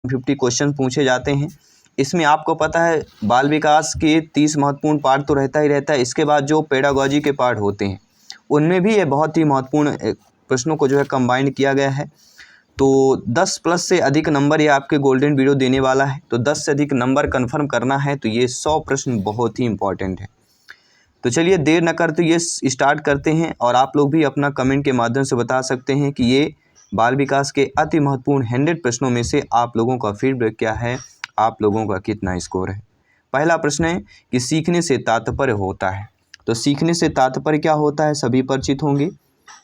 50 question पूछे जाते हैं। इसमें आपको पता है बाल विकास के 30 महत्वपूर्ण पार्ट तो रहता ही रहता है। इसके बाद जो पेडागॉजी के पार्ट होते हैं उनमें भी ये बहुत ही महत्वपूर्ण प्रश्नों को जो है कंबाइंड किया गया है। तो 10 प्लस से अधिक नंबर ये आपके गोल्डन वीडियो देने वाला है। तो 10 से अधिक नंबर कंफर्म करना है तो ये 100 प्रश्न बहुत ही इंपॉर्टेंट है। तो चलिए देर न करते ये स्टार्ट करते हैं और आप लोग भी अपना कमेंट के माध्यम से बता सकते हैं कि ये बाल विकास के अति महत्वपूर्ण 100 प्रश्नों में से आप लोगों का फीडबैक क्या है, आप लोगों का कितना स्कोर है। पहला प्रश्न है कि सीखने से तात्पर्य होता है। तो सीखने से तात्पर्य क्या होता है सभी परिचित होंगे।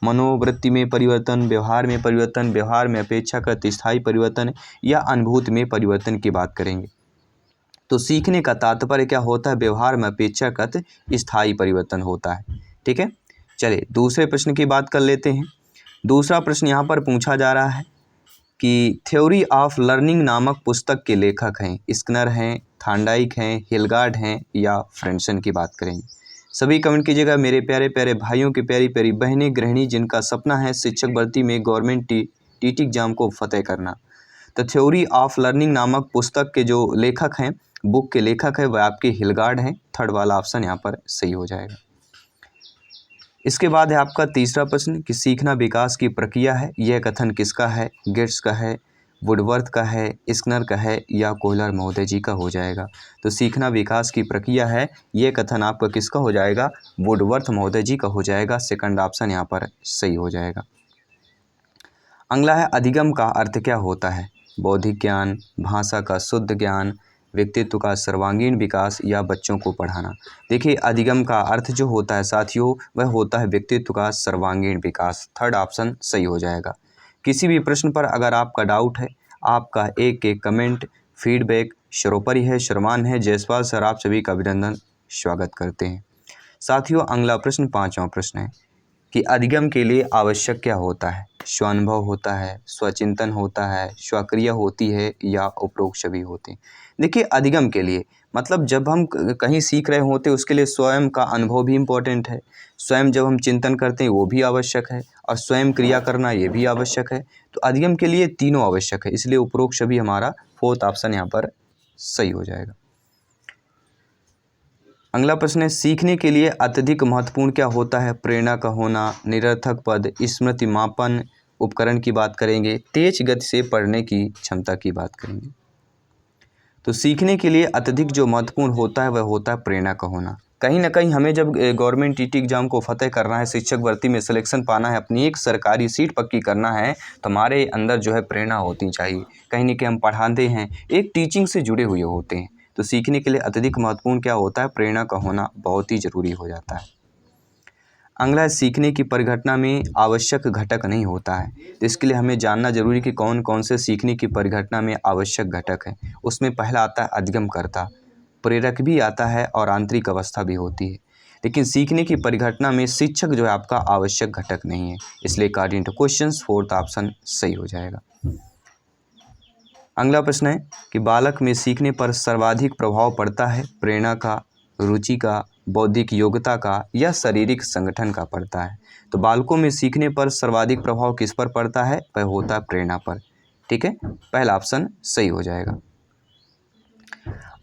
मनोवृत्ति में परिवर्तन, व्यवहार में परिवर्तन, व्यवहार में अपेक्षाकृत स्थायी परिवर्तन या अनुभूति में परिवर्तन की बात करेंगे। तो सीखने का तात्पर्य क्या होता है, व्यवहार में अपेक्षाकृत स्थायी परिवर्तन होता है। ठीक है, चलिए दूसरे प्रश्न की बात कर लेते हैं। दूसरा प्रश्न यहाँ पर पूछा जा रहा है कि थ्योरी ऑफ लर्निंग नामक पुस्तक के लेखक हैं, स्किनर हैं, थार्नडाइक हैं, हिलगार्ड हैं या फ्रेंसन की बात करेंगे। सभी कमेंट कीजिएगा मेरे प्यारे प्यारे भाइयों की प्यारी प्यारी बहनें गृहिणी जिनका सपना है शिक्षक भर्ती में गवर्नमेंट टीटी एग्जाम को फतेह करना। तो थ्योरी ऑफ लर्निंग नामक पुस्तक के जो लेखक हैं, बुक के लेखक है वह आपके हिलगार्ड हैं। थर्ड वाला ऑप्शन यहाँ पर सही हो जाएगा। इसके बाद है आपका तीसरा प्रश्न कि सीखना विकास की प्रक्रिया है। यह कथन किसका है, गेट्स का है, वुडवर्थ का है, स्किनर का है या कोहलर महोदय जी का हो जाएगा। तो सीखना विकास की प्रक्रिया है, यह कथन आपका किसका हो जाएगा, वुडवर्थ महोदय जी का हो जाएगा। सेकंड ऑप्शन यहाँ पर सही हो जाएगा। अगला है अधिगम का अर्थ क्या होता है। बौद्धिक ज्ञान, भाषा का शुद्ध ज्ञान, व्यक्तित्व का सर्वांगीण विकास या बच्चों को पढ़ाना। देखिए अधिगम का अर्थ जो होता है साथियों वह होता है व्यक्तित्व का सर्वांगीण विकास। थर्ड ऑप्शन सही हो जाएगा। किसी भी प्रश्न पर अगर आपका डाउट है, आपका एक एक कमेंट फीडबैक सर्वोपरि है, सम्मान है। जयसवाल सर आप सभी का अभिनंदन स्वागत करते हैं। साथियों अगला प्रश्न पाँचवां प्रश्न है कि अधिगम के लिए आवश्यक क्या होता है। स्वानुभव होता है, स्वचिंतन होता है, स्वक्रिया होती है या उपरोक्त सभी होते हैं। देखिए अधिगम के लिए मतलब जब हम कहीं सीख रहे होते उसके लिए स्वयं का अनुभव भी इम्पोर्टेंट है। स्वयं जब हम चिंतन करते हैं वो भी आवश्यक है और स्वयं क्रिया करना ये भी आवश्यक है। तो अधिगम के लिए तीनों आवश्यक है, इसलिए उपरोक्त सभी हमारा फोर्थ ऑप्शन यहाँ पर सही हो जाएगा। अगला प्रश्न है सीखने के लिए अत्यधिक महत्वपूर्ण क्या होता है। प्रेरणा का होना, निरर्थक पद, स्मृति मापन उपकरण की बात करेंगे, तेज गति से पढ़ने की क्षमता की बात करेंगे। तो सीखने के लिए अत्यधिक जो महत्वपूर्ण होता है वह होता है प्रेरणा का होना। कहीं ना कहीं हमें जब गवर्नमेंट टीटी एग्जाम को फतेह करना है, शिक्षक भर्ती में सिलेक्शन पाना है, अपनी एक सरकारी सीट पक्की करना है तो हमारे अंदर जो है प्रेरणा होती चाहिए। कहीं ना कहीं हम पढ़ाते हैं, एक टीचिंग से जुड़े हुए होते हैं। तो सीखने के लिए अत्यधिक महत्वपूर्ण क्या होता है, प्रेरणा का होना बहुत ही ज़रूरी हो जाता है। अगला है सीखने की परिघटना में आवश्यक घटक नहीं होता है। तो इसके लिए हमें जानना जरूरी कि कौन कौन से सीखने की परिघटना में आवश्यक घटक है। उसमें पहला आता है अधिगमकर्ता, प्रेरक भी आता है और आंतरिक अवस्था भी होती है। लेकिन सीखने की परिघटना में शिक्षक जो है आपका आवश्यक घटक नहीं है, इसलिए according two questions fourth option सही हो जाएगा। अगला प्रश्न है कि बालक में सीखने पर सर्वाधिक प्रभाव पड़ता है प्रेरणा का, रुचि का, बौद्धिक योग्यता का या शारीरिक संगठन का पड़ता है। तो बालकों में सीखने पर सर्वाधिक प्रभाव किस पर पड़ता है, वह होता है प्रेरणा पर। ठीक है, पहला ऑप्शन सही हो जाएगा।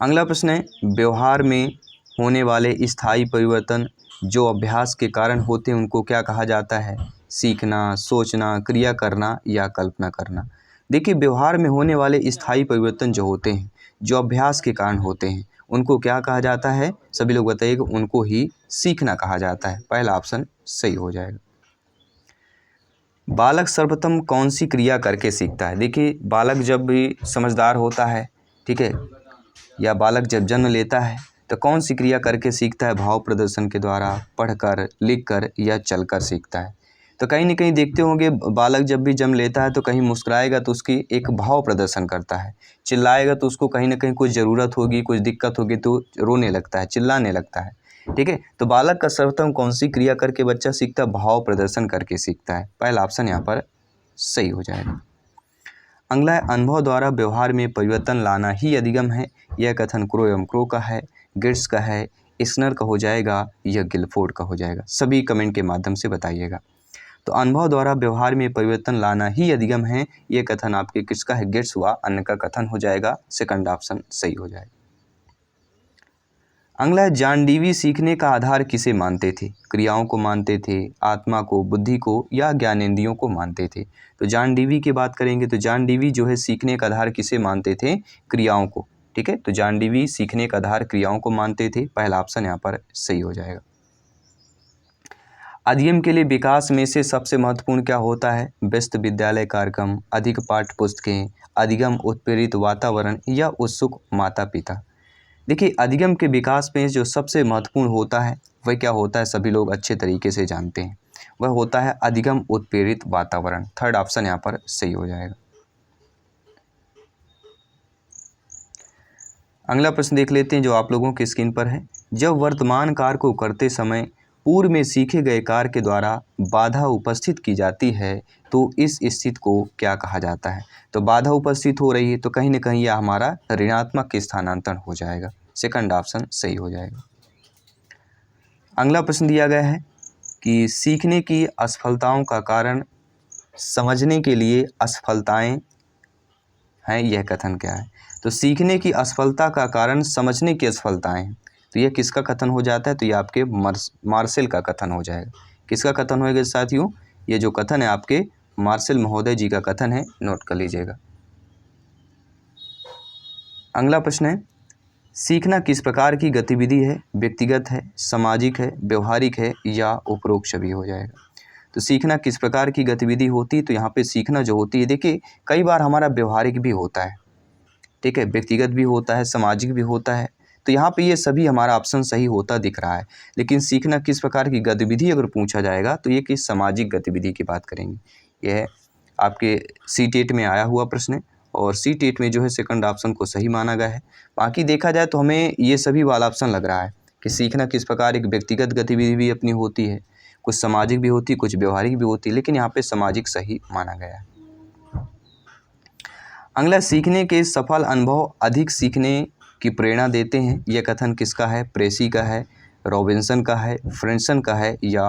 अगला प्रश्न है व्यवहार में होने वाले स्थायी परिवर्तन जो अभ्यास के कारण होते हैं उनको क्या कहा जाता है। सीखना, सोचना, क्रिया करना या कल्पना करना। देखिए व्यवहार में होने वाले स्थायी परिवर्तन जो होते हैं, जो अभ्यास के कारण होते हैं, उनको क्या कहा जाता है, सभी लोग बताइएगा। उनको ही सीखना कहा जाता है। पहला ऑप्शन सही हो जाएगा। बालक सर्वप्रथम कौन सी क्रिया करके सीखता है। देखिए बालक जब भी समझदार होता है, ठीक है, या बालक जब जन्म लेता है तो कौन सी क्रिया करके सीखता है। भाव प्रदर्शन के द्वारा, पढ़कर, लिखकर या चलकर सीखता है। तो कहीं ना कहीं देखते होंगे बालक जब भी जन्म लेता है तो कहीं मुस्कुराएगा तो उसकी एक भाव प्रदर्शन करता है, चिल्लाएगा तो उसको कहीं ना कहीं कुछ ज़रूरत होगी, कुछ दिक्कत होगी तो रोने लगता है, चिल्लाने लगता है। ठीक है, तो बालक का सर्वप्रथम कौन सी क्रिया करके बच्चा सीखता है, भाव प्रदर्शन करके सीखता है। पहला ऑप्शन यहाँ पर सही हो जाएगा। अगला है अनुभव द्वारा व्यवहार में परिवर्तन लाना ही अधिगम है। यह कथन क्रो एवं क्रो का है, गिट्स का है, स्किनर का हो जाएगा या गिलफोर्ड का हो जाएगा। सभी कमेंट के माध्यम से बताइएगा। तो अनुभव द्वारा व्यवहार में परिवर्तन लाना ही अधिगम है। ये कथन आपके किसका है? गिट्स व अन्य का कथन हो जाएगा। सेकंड ऑप्शन सही हो जाएगा। अगला, जॉन डीवी सीखने का आधार किसे मानते थे? क्रियाओं को मानते थे, आत्मा को, बुद्धि को, या ज्ञानेंद्रियों को मानते थे? तो जॉन डीवी की बात करेंगे तो जॉन डीवी जो है सीखने का आधार किसे मानते थे? क्रियाओं को। ठीक है, तो जॉन डीवी सीखने का आधार क्रियाओं को मानते थे। पहला ऑप्शन यहाँ पर सही हो जाएगा। अधिगम के लिए विकास में से सबसे महत्वपूर्ण क्या होता है? व्यस्त विद्यालय कार्यक्रम, अधिक पाठ्य पुस्तकें, अधिगम उत्प्रेरित वातावरण, या उत्सुक माता पिता? देखिए, अधिगम के विकास में जो सबसे महत्वपूर्ण होता है वह क्या होता है? सभी लोग अच्छे तरीके से जानते हैं, वह होता है अधिगम उत्प्रेरित वातावरण। थर्ड ऑप्शन यहाँ पर सही हो जाएगा। अगला प्रश्न देख लेते हैं जो आप लोगों की स्क्रीन पर है। जब वर्तमान कार्य को करते समय पूर्व में सीखे गए कार्य के द्वारा बाधा उपस्थित की जाती है तो इस स्थिति को क्या कहा जाता है? तो बाधा उपस्थित हो रही है तो कहीं ना कहीं यह हमारा ऋणात्मक स्थानांतरण हो जाएगा। सेकंड ऑप्शन सही हो जाएगा। अगला प्रश्न दिया गया है कि सीखने की असफलताओं का कारण समझने के लिए असफलताएं हैं, यह कथन क्या है? तो सीखने की असफलता का कारण समझने की असफलताएं हैं, तो यह किसका कथन हो जाता है? तो यह आपके मार्शल का कथन हो जाएगा। किसका कथन होएगा साथियों? ये जो कथन है आपके मार्शल महोदय जी का कथन है, नोट कर लीजिएगा। अगला प्रश्न है, सीखना किस प्रकार की गतिविधि है? व्यक्तिगत है, सामाजिक है, व्यवहारिक है, या उपरोक्त सभी हो जाएगा? तो सीखना किस प्रकार की गतिविधि होती है? तो यहाँ पे सीखना जो होती है, देखिए कई बार हमारा व्यवहारिक भी होता है, ठीक है, व्यक्तिगत भी होता है, सामाजिक भी होता है। तो यहाँ पे ये सभी हमारा ऑप्शन सही होता दिख रहा है। लेकिन सीखना किस प्रकार की गतिविधि अगर पूछा जाएगा तो ये किस सामाजिक गतिविधि की बात करेंगे। यह आपके सी-टेट में आया हुआ प्रश्न है और सी-टेट में जो है सेकंड ऑप्शन को सही माना गया है। बाकी देखा जाए तो हमें ये सभी वाला ऑप्शन लग रहा है कि सीखना किस प्रकार एक व्यक्तिगत गतिविधि भी अपनी होती है, कुछ सामाजिक भी होती है, कुछ व्यवहारिक भी होती है, लेकिन यहाँ पे सामाजिक सही माना गया है। अगला, सीखने के सफल अनुभव अधिक सीखने की प्रेरणा देते हैं, यह कथन किसका है? प्रेसी का है, रॉबिन्सन का है, फ्रेंसन का है, या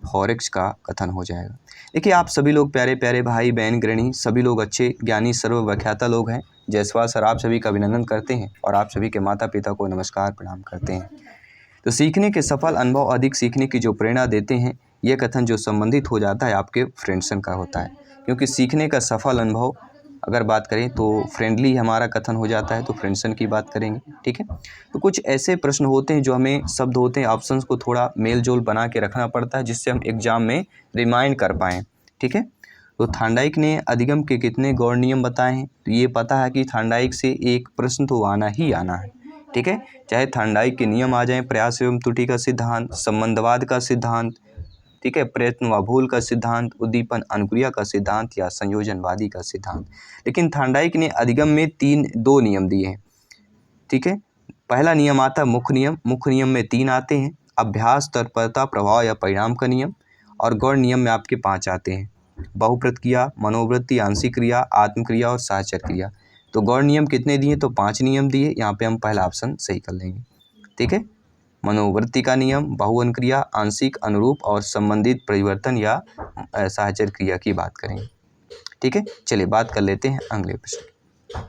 हॉरिक्स का कथन हो जाएगा। देखिए, आप सभी लोग प्यारे प्यारे भाई बहन गृहिणी सभी लोग अच्छे ज्ञानी सर्वव्याख्याता लोग हैं। जायसवाल सर आप सभी का अभिनंदन करते हैं और आप सभी के माता पिता को नमस्कार प्रणाम करते हैं। तो सीखने के सफल अनुभव अधिक सीखने की जो प्रेरणा देते हैं, यह कथन जो संबंधित हो जाता है आपके फ्रेंडसन का होता है, क्योंकि सीखने का सफल अनुभव अगर बात करें तो फ्रेंडली हमारा कथन हो जाता है, तो फ्रेंडसन की बात करेंगे। ठीक है, तो कुछ ऐसे प्रश्न होते हैं जो हमें शब्द होते हैं ऑप्शंस को थोड़ा मेल जोल बना के रखना पड़ता है जिससे हम एग्जाम में रिमाइंड कर पाएँ। ठीक है, तो थांडाइक ने अधिगम के कितने गौड़ नियम बताए हैं? तो ये पता है कि थांडाइक से एक प्रश्न तो आना ही आना है। ठीक है, चाहे थांडाइक के नियम आ जाएं, प्रयास एवं त्रुटि का सिद्धांत, संबंधवाद का सिद्धांत, ठीक है, प्रयत्न व भूल का सिद्धांत, उद्दीपन अनुक्रिया का सिद्धांत, या संयोजनवादी का सिद्धांत। लेकिन थांडाइक ने अधिगम में दो नियम दिए हैं। ठीक है, पहला नियम आता है मुख्य नियम। मुख्य नियम में 3 आते हैं, अभ्यास, तत्परता, प्रभाव या परिणाम का नियम। और गौड़ नियम में आपके 5 आते हैं, बहुप्रत क्रिया, मनोवृत्ति, आंशिक क्रिया, आत्मक्रिया और साहचर्य क्रिया। तो गौड़ नियम कितने दिए? तो 5 नियम दिए। यहाँ पे हम पहला ऑप्शन सही कर लेंगे। ठीक है, मनोवृत्ति का नियम, बहुअन क्रिया, आंशिक, अनुरूप और संबंधित परिवर्तन या साहचर्य क्रिया की बात करेंगे। ठीक है, चलिए बात कर लेते हैं अगले प्रश्न।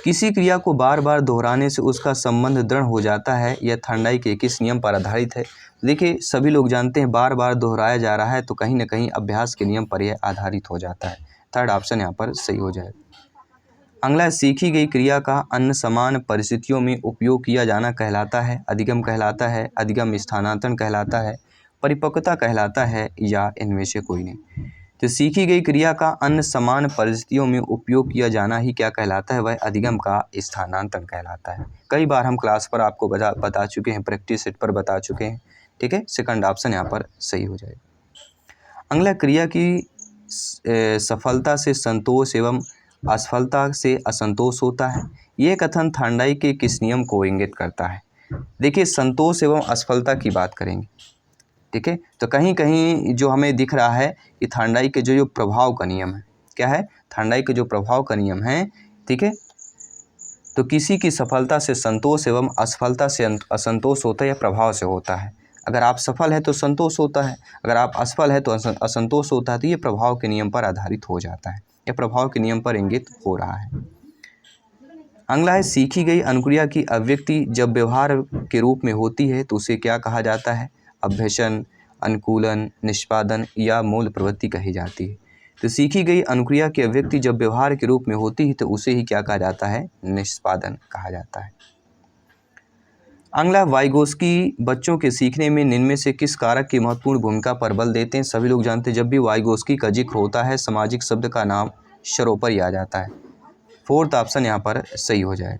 किसी क्रिया को बार बार दोहराने से उसका संबंध दृढ़ हो जाता है, यह थांडाइक के किस नियम पर आधारित है? देखिए, सभी लोग जानते हैं बार बार दोहराया जा रहा है तो कहीं ना कहीं अभ्यास के नियम पर यह आधारित हो जाता है। थर्ड ऑप्शन यहाँ पर सही हो जाएगा। अगला, सीखी गई क्रिया का अन्य समान परिस्थितियों में उपयोग किया जाना कहलाता है, अधिगम कहलाता है, अधिगम स्थानांतरण कहलाता है, परिपक्वता कहलाता है, या इनमें से कोई नहीं? तो सीखी गई क्रिया का अन्य समान परिस्थितियों में उपयोग किया जाना ही क्या कहलाता है? वह अधिगम का स्थानांतरण कहलाता है। कई बार हम क्लास पर आपको बता चुके हैं, प्रैक्टिस सेट पर बता चुके हैं। ठीक है, सेकंड ऑप्शन यहाँ पर सही हो जाएगा। अगला, क्रिया की सफलता से संतोष एवं असफलता से असंतोष होता है, ये कथन थांडाइक के किस नियम को इंगित करता है? देखिए, संतोष एवं असफलता की बात करेंगे। ठीक है, तो कहीं कहीं जो हमें दिख रहा है कि थांडाइक के जो प्रभाव का नियम है, क्या है? थांडाइक के जो प्रभाव का नियम है, ठीक है, तो किसी की सफलता से संतोष एवं असफलता से असंतोष होता है या प्रभाव से होता है। अगर आप सफल है तो संतोष होता है, अगर आप असफल है तो असंतोष होता है। तो ये प्रभाव के नियम पर आधारित हो जाता है, यह प्रभाव के नियम पर इंगित हो रहा है। अगला है सीखी गई अनुक्रिया की अभिव्यक्ति जब व्यवहार के रूप में होती है तो उसे क्या कहा जाता है? अभ्यसन, अनुकूलन, निष्पादन या मूल प्रवृत्ति कही जाती है। तो सीखी गई अनुक्रिया की अभिव्यक्ति जब व्यवहार के रूप में होती है तो उसे ही क्या कहा जाता है? निष्पादन कहा जाता है। अगला वाइगोस्की बच्चों के सीखने में निम्न से किस कारक की महत्वपूर्ण भूमिका पर बल देते हैं? सभी लोग जानते हैं जब भी वाइगोस्की का जिक्र होता है सामाजिक शब्द का नाम सर्वोपरि आ जाता है। फोर्थ ऑप्शन यहाँ पर सही हो जाएगा।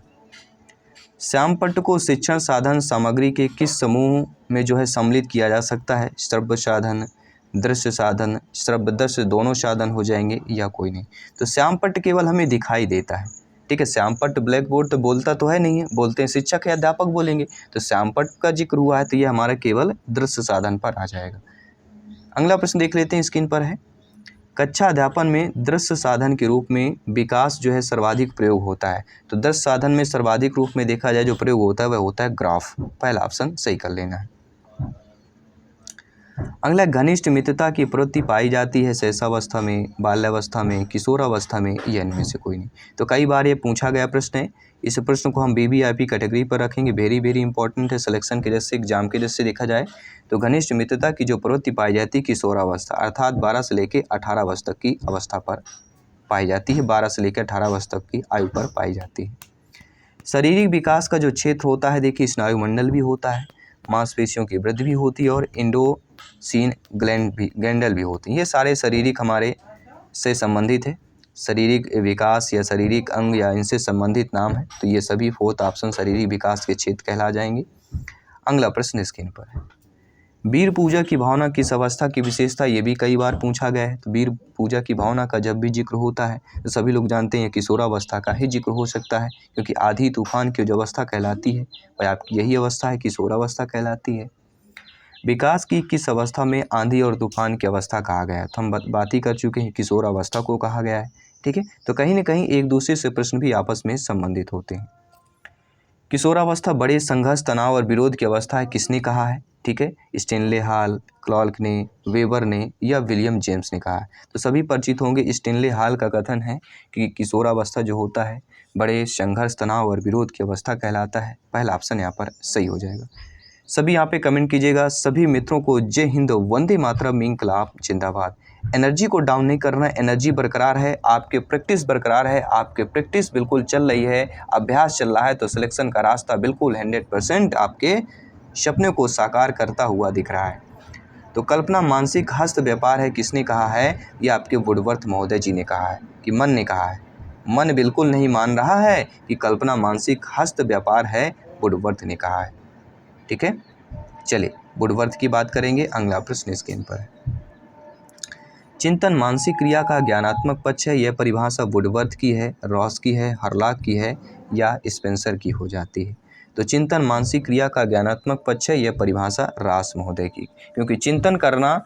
श्यामपट्ट को शिक्षण साधन सामग्री के किस समूह में जो है सम्मिलित किया जा सकता है? श्रव्य साधन, दृश्य साधन, श्रव्य दृश्य दोनों साधन हो जाएंगे या कोई नहीं। तो श्यामपट्ट केवल हमें दिखाई देता है, ठीक है। श्यामपट्ट ब्लैक बोर्ड तो बोलता तो है नहीं है, बोलते हैं शिक्षक या अध्यापक बोलेंगे। तो श्यामपट्ट का जिक्र हुआ है तो ये हमारा केवल दृश्य साधन पर आ जाएगा। अगला प्रश्न देख लेते हैं, स्क्रीन पर है। कक्षा अध्यापन में दृश्य साधन के रूप में विकास जो है सर्वाधिक प्रयोग होता है। तो दृश्य साधन में सर्वाधिक रूप में देखा जाए जो प्रयोग होता है वह होता है ग्राफ। पहला ऑप्शन सही कर लेना है। अगला, घनिष्ठ मित्रता की प्रवृत्ति पाई जाती है शैशवावस्था में, बाल्यावस्था में, किशोरावस्था में या इनमें से कोई नहीं। तो कई बार ये पूछा गया प्रश्न है। इस प्रश्न को हम BBIP कैटेगरी पर रखेंगे। वेरी वेरी इंपॉर्टेंट है सिलेक्शन के दृष्टि से, एग्जाम के दृष्टि से देखा जाए तो घनिष्ठ मित्रता की जो प्रवृत्ति पाई जाती है किशोरावस्था अर्थात 12 से लेकर 18 वर्ष तक की अवस्था पर पाई जाती है। 12 से लेकर 18 वर्ष तक की आयु पर पाई जाती है। शारीरिक विकास का जो क्षेत्र होता है, देखिए स्नायुमंडल भी होता है, मांसपेशियों की वृद्धि भी होती है और इंडोसिन ग्लैंडल भी होती है। ये सारे शारीरिक हमारे से संबंधित है, शारीरिक विकास या शारीरिक अंग या इनसे संबंधित नाम है। तो ये सभी फोर्थ ऑप्शन शारीरिक विकास के क्षेत्र कहला जाएंगे। अगला प्रश्न स्क्रीन पर है। वीर पूजा की भावना किस अवस्था की विशेषता? ये भी कई बार पूछा गया है। तो वीर पूजा की भावना का जब भी जिक्र होता है तो सभी लोग जानते हैं किशोरावस्था का ही जिक्र हो सकता है, क्योंकि आधी तूफान की जो अवस्था कहलाती है वह आपकी यही अवस्था है, किशोरावस्था कहलाती है। विकास की किस अवस्था में आंधी और तूफान की अवस्था कहा गया है? तो हम बात ही कर चुके हैं, किशोरावस्था को कहा गया है, ठीक है। तो कहीं ना कहीं एक दूसरे से प्रश्न भी आपस में संबंधित होते हैं। किशोरावस्था बड़े संघर्ष, तनाव और विरोध की अवस्था है, किसने कहा है? ठीक है, स्टेनले हॉल, क्लार्क ने, वेबर ने या विलियम जेम्स ने कहा है। तो सभी परिचित होंगे। स्टेनले हॉल का कथन है कि किशोरावस्था जो होता है बड़े संघर्ष, तनाव और विरोध की अवस्था कहलाता है। पहला ऑप्शन यहाँ पर सही हो जाएगा। सभी यहाँ पे कमेंट कीजिएगा। सभी मित्रों को जय हिंद, वंदे मातरम, इंकलाब जिंदाबाद। एनर्जी को डाउन नहीं करना, एनर्जी बरकरार है, आपके प्रैक्टिस बरकरार है, आपके प्रैक्टिस बिल्कुल चल रही है, अभ्यास चल रहा है। तो सिलेक्शन का रास्ता बिल्कुल 100% आपके सपने को साकार करता हुआ दिख रहा है। तो कल्पना मानसिक हस्त व्यापार है, किसने कहा है? ये आपके वुडवर्थ महोदय जी ने कहा है कि मन ने कहा है। मन बिल्कुल नहीं मान रहा है कि कल्पना मानसिक हस्त व्यापार है, वुडवर्थ ने कहा है, ठीक है। चलिए वुडवर्थ की बात करेंगे। अगला प्रश्न स्क्रीन पर है। चिंतन मानसिक क्रिया का ज्ञानात्मक पक्ष है। यह परिभाषा वुडवर्थ की है, रॉस की है, हरलॉक की है या स्पेंसर की हो जाती है? तो चिंतन मानसिक क्रिया का ज्ञानात्मक पक्ष है, यह परिभाषा रास महोदय की, क्योंकि चिंतन करना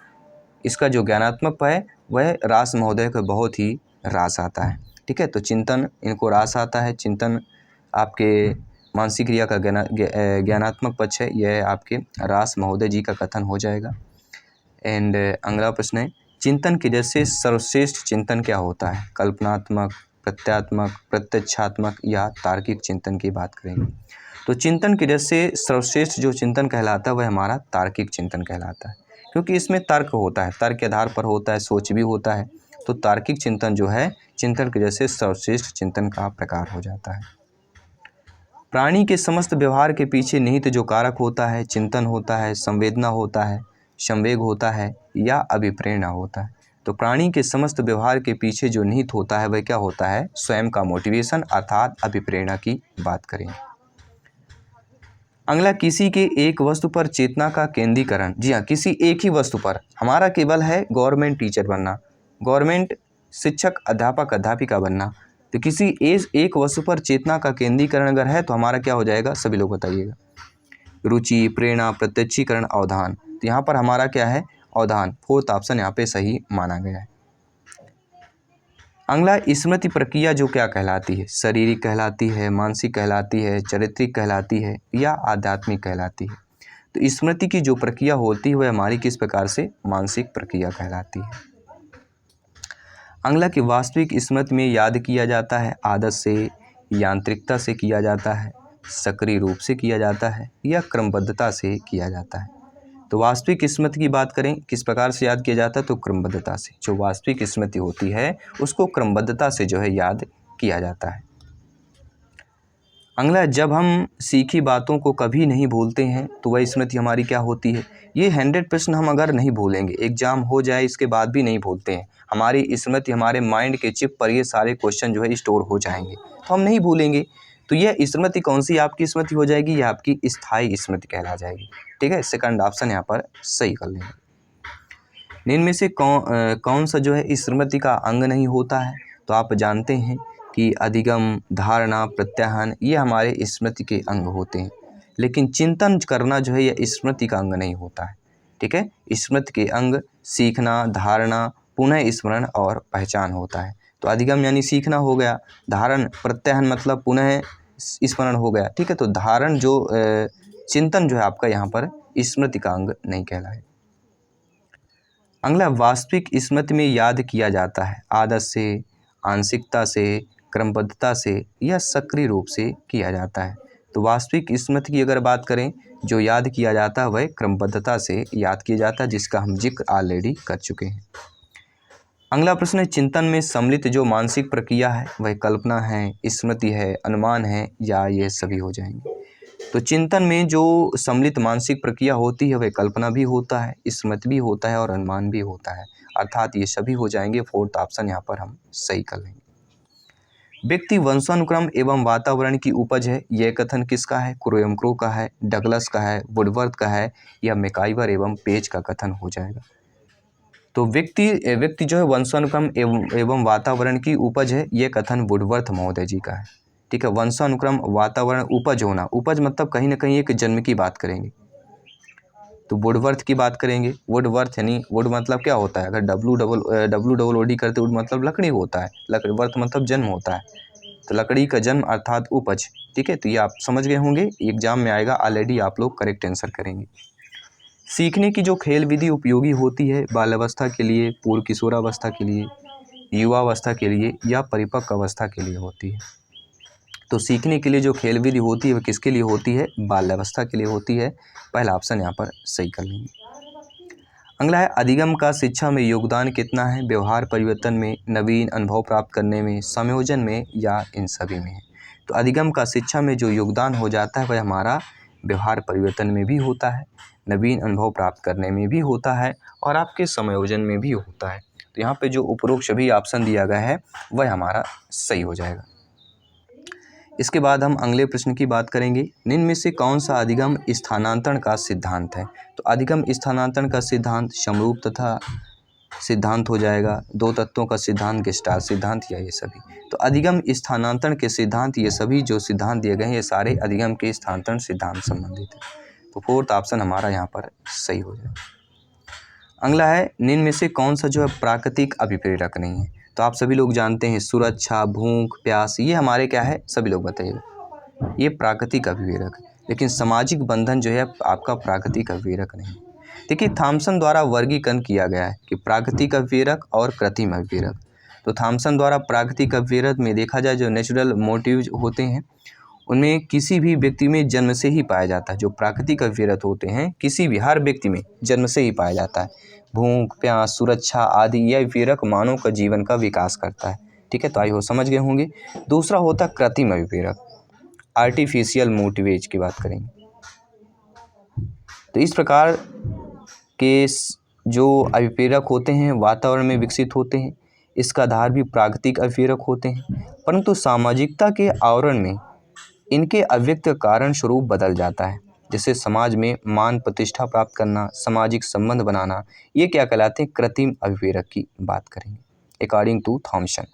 इसका जो ज्ञानात्मक है वह रास महोदय को बहुत ही रास आता है, ठीक है। तो चिंतन इनको रास आता है, चिंतन आपके मानसिक क्रिया का ज्ञानात्मक पक्ष है, यह आपके रास महोदय जी का कथन हो जाएगा। एंड अगला प्रश्न है, चिंतन के जैसे सर्वश्रेष्ठ चिंतन क्या होता है? कल्पनात्मक, प्रत्यात्मक, प्रत्यक्षात्मक या तार्किक चिंतन की बात करेंगे। तो चिंतन के जैसे सर्वश्रेष्ठ जो चिंतन कहलाता है वह हमारा तार्किक चिंतन कहलाता है, क्योंकि इसमें तर्क होता है, तर्क के आधार पर होता है, सोच भी होता है। तो तार्किक चिंतन जो है चिंतन के जैसे सर्वश्रेष्ठ चिंतन का प्रकार हो जाता है। प्राणी के समस्त व्यवहार के पीछे निहित जो कारक होता है, चिंतन होता है, संवेदना होता है, संवेग होता है या अभिप्रेरणा होता है। तो प्राणी के समस्त व्यवहार के पीछे जो निहित होता है वह क्या होता है? स्वयं का मोटिवेशन अर्थात अभिप्रेरणा की बात करें। अगला, किसी के एक वस्तु पर चेतना का केंद्रीकरण। जी हाँ, किसी एक ही वस्तु पर। हमारा केवल है गवर्नमेंट टीचर बनना, गवर्नमेंट शिक्षक, अध्यापक, अध्यापिका बनना। तो किसी एक वस्तु पर चेतना का केंद्रीकरण अगर है तो हमारा क्या हो जाएगा? सभी लोग बताइएगा। रुचि, प्रेरणा, प्रत्यक्षीकरण, अवधान। तो यहाँ पर हमारा क्या है? अवधान। फोर्थ ऑप्शन यहाँ पे सही माना गया है। अगला, स्मृति प्रक्रिया जो क्या कहलाती है? शारीरिक कहलाती है, मानसिक कहलाती है, चारित्रिक कहलाती है या आध्यात्मिक कहलाती है? तो स्मृति की जो प्रक्रिया होती है वह हमारी किस प्रकार से मानसिक प्रक्रिया कहलाती है। अगला कि वास्तविक स्मृति में याद किया जाता है आदत से, यांत्रिकता से किया जाता है, सक्रिय रूप से किया जाता है या क्रमबद्धता से किया जाता है। तो वास्तविक स्मृति की बात करें किस प्रकार से याद किया जाता है, तो क्रमबद्धता से। जो वास्तविक स्मृति होती है उसको क्रमबद्धता से जो है याद किया जाता है। अगला, जब हम सीखी बातों को कभी नहीं भूलते हैं तो वह स्मृति हमारी क्या होती है। ये 100% हम अगर नहीं भूलेंगे, एग्जाम हो जाए इसके बाद भी नहीं भूलते हैं, हमारी स्मृति हमारे माइंड के चिप पर ये सारे क्वेश्चन जो है स्टोर हो जाएंगे, तो हम नहीं भूलेंगे। तो यह स्मृति कौन सी आपकी स्मृति हो जाएगी, यह आपकी स्थायी स्मृति कहला जाएगी। ठीक है, सेकंड ऑप्शन यहाँ पर सही कर लेंगे। इनमें से कौन सा जो है स्मृति का अंग नहीं होता है, तो आप जानते हैं कि अधिगम, धारणा, प्रत्याहन ये हमारे स्मृति के अंग होते हैं, लेकिन चिंतन करना जो है यह स्मृति का अंग नहीं होता है। ठीक है, स्मृति के अंग सीखना, धारणा, पुनः स्मरण और पहचान होता है। तो अधिगम यानी सीखना हो गया, धारण प्रत्याहन मतलब पुनः स्मरण हो गया। ठीक है, तो धारण जो चिंतन जो है आपका यहाँ पर स्मृति का अंग नहीं कहलाए। अगला, वास्तविक स्मृति में याद किया जाता है आदत से, आंशिकता से, क्रमबद्धता से या सक्रिय रूप से किया जाता है। तो वास्तविक स्मृति की अगर बात करें, जो याद किया जाता है वह क्रमबद्धता से याद किया जाता है, जिसका हम जिक्र ऑलरेडी कर चुके हैं। अगला प्रश्न है, चिंतन में सम्मिलित जो मानसिक प्रक्रिया है वह कल्पना है, स्मृति है, अनुमान है या ये सभी हो जाएंगे। तो चिंतन में जो सम्मिलित मानसिक प्रक्रिया होती है वह कल्पना भी होता है, स्मृति भी होता है और अनुमान भी होता है, अर्थात ये सभी हो जाएंगे। फोर्थ ऑप्शन यहाँ पर हम सही कर लेंगे। व्यक्ति वंशानुक्रम एवं वातावरण की उपज है, यह कथन किसका है, क्रोएमक्रो का है, डगलस का है, वुडवर्थ का है या मैकाइवर एवं पेज का कथन हो जाएगा। तो व्यक्ति जो है वंशानुक्रम एवं वातावरण की उपज है, यह कथन वुडवर्थ महोदय जी का है। ठीक है, वंशानुक्रम, वातावरण, उपज होना, उपज मतलब कहीं ना कहीं एक जन्म की बात करेंगे, तो वुडवर्थ की बात करेंगे। वुडवर्थ यानी वुड मतलब क्या होता है, अगर WOOD करते वुड मतलब लकड़ी होता है, लकड़ी वर्थ मतलब जन्म होता है, तो लकड़ी का जन्म अर्थात उपज। ठीक है, तो ये आप समझ गए होंगे, एग्जाम में आएगा, ऑलरेडी आप लोग करेक्ट आंसर करेंगे। सीखने की जो खेल विधि उपयोगी होती है बाल्यावस्था के लिए, पूर्व किशोरावस्था के लिए, युवावस्था के लिए या परिपक्व अवस्था के लिए होती है। तो सीखने के लिए जो खेल विधि होती है वह किसके लिए होती है, बाल्यावस्था के लिए होती है। पहला ऑप्शन यहाँ पर सही कर लेंगे। अगला है, अधिगम का शिक्षा में योगदान कितना है, व्यवहार परिवर्तन में, नवीन अनुभव प्राप्त करने में, संयोजन में या इन सभी में है। तो अधिगम का शिक्षा में जो योगदान हो जाता है वह हमारा व्यवहार परिवर्तन में भी होता है, नवीन अनुभव प्राप्त करने में भी होता है और आपके समायोजन में भी होता है। तो यहाँ पे जो उपरोक्त सभी ऑप्शन दिया गया है वह हमारा सही हो जाएगा। इसके बाद हम अगले प्रश्न की बात करेंगे, निम्न में से कौन सा अधिगम स्थानांतरण का सिद्धांत है। तो अधिगम स्थानांतरण का सिद्धांत समरूप तथा सिद्धांत हो जाएगा, दो तत्वों का सिद्धांत, गेस्टाल्ट सिद्धांत या ये सभी। तो अधिगम स्थानांतरण के सिद्धांत, ये सभी जो सिद्धांत दिए गए हैं ये सारे अधिगम के स्थानांतरण सिद्धांत संबंधित है। तो फोर्थ ऑप्शन हमारा यहाँ पर सही हो जाएगा। अगला है, निम्न में से कौन सा जो है प्राकृतिक अभिप्रेरक नहीं है। तो आप सभी लोग जानते हैं सुरक्षा, भूख, प्यास, ये हमारे क्या है, सभी लोग बताइएगा, ये प्राकृतिक अभिप्रेरक है, लेकिन सामाजिक बंधन जो है आपका प्राकृतिक अभिप्रेरक नहीं। देखिए, थॉमसन द्वारा वर्गीकरण किया गया है कि प्राकृतिक अभिप्रेरक और कृत्रिम अभिप्रेरक। तो थॉमसन द्वारा प्राकृतिक अभिप्रेरक में देखा जाए जो नेचुरल मोटिव्स होते हैं उनमें किसी भी व्यक्ति में जन्म से ही पाया जाता है। जो प्राकृतिक अभिप्रेरक होते हैं किसी भी हर व्यक्ति में जन्म से ही पाया जाता है। भूख, प्यास, सुरक्षा आदि यह अभिप्रेरक मानव का जीवन का विकास करता है। ठीक है, तो आई हो समझ गए होंगे। दूसरा होता है कृत्रिम अभिप्रेरक, आर्टिफिशियल मोटिवेज की बात करेंगे। तो इस प्रकार के जो अभिप्रेरक होते हैं वातावरण में विकसित होते हैं, इसका आधार भी प्राकृतिक अभिप्रेरक होते हैं, परंतु सामाजिकता के आवरण में इनके अव्यक्त कारण स्वरूप बदल जाता है। जैसे समाज में मान प्रतिष्ठा प्राप्त करना, सामाजिक संबंध बनाना, ये क्या कहलाते हैं, कृत्रिम अभिप्रेरक की बात करेंगे अकॉर्डिंग टू थॉमसन।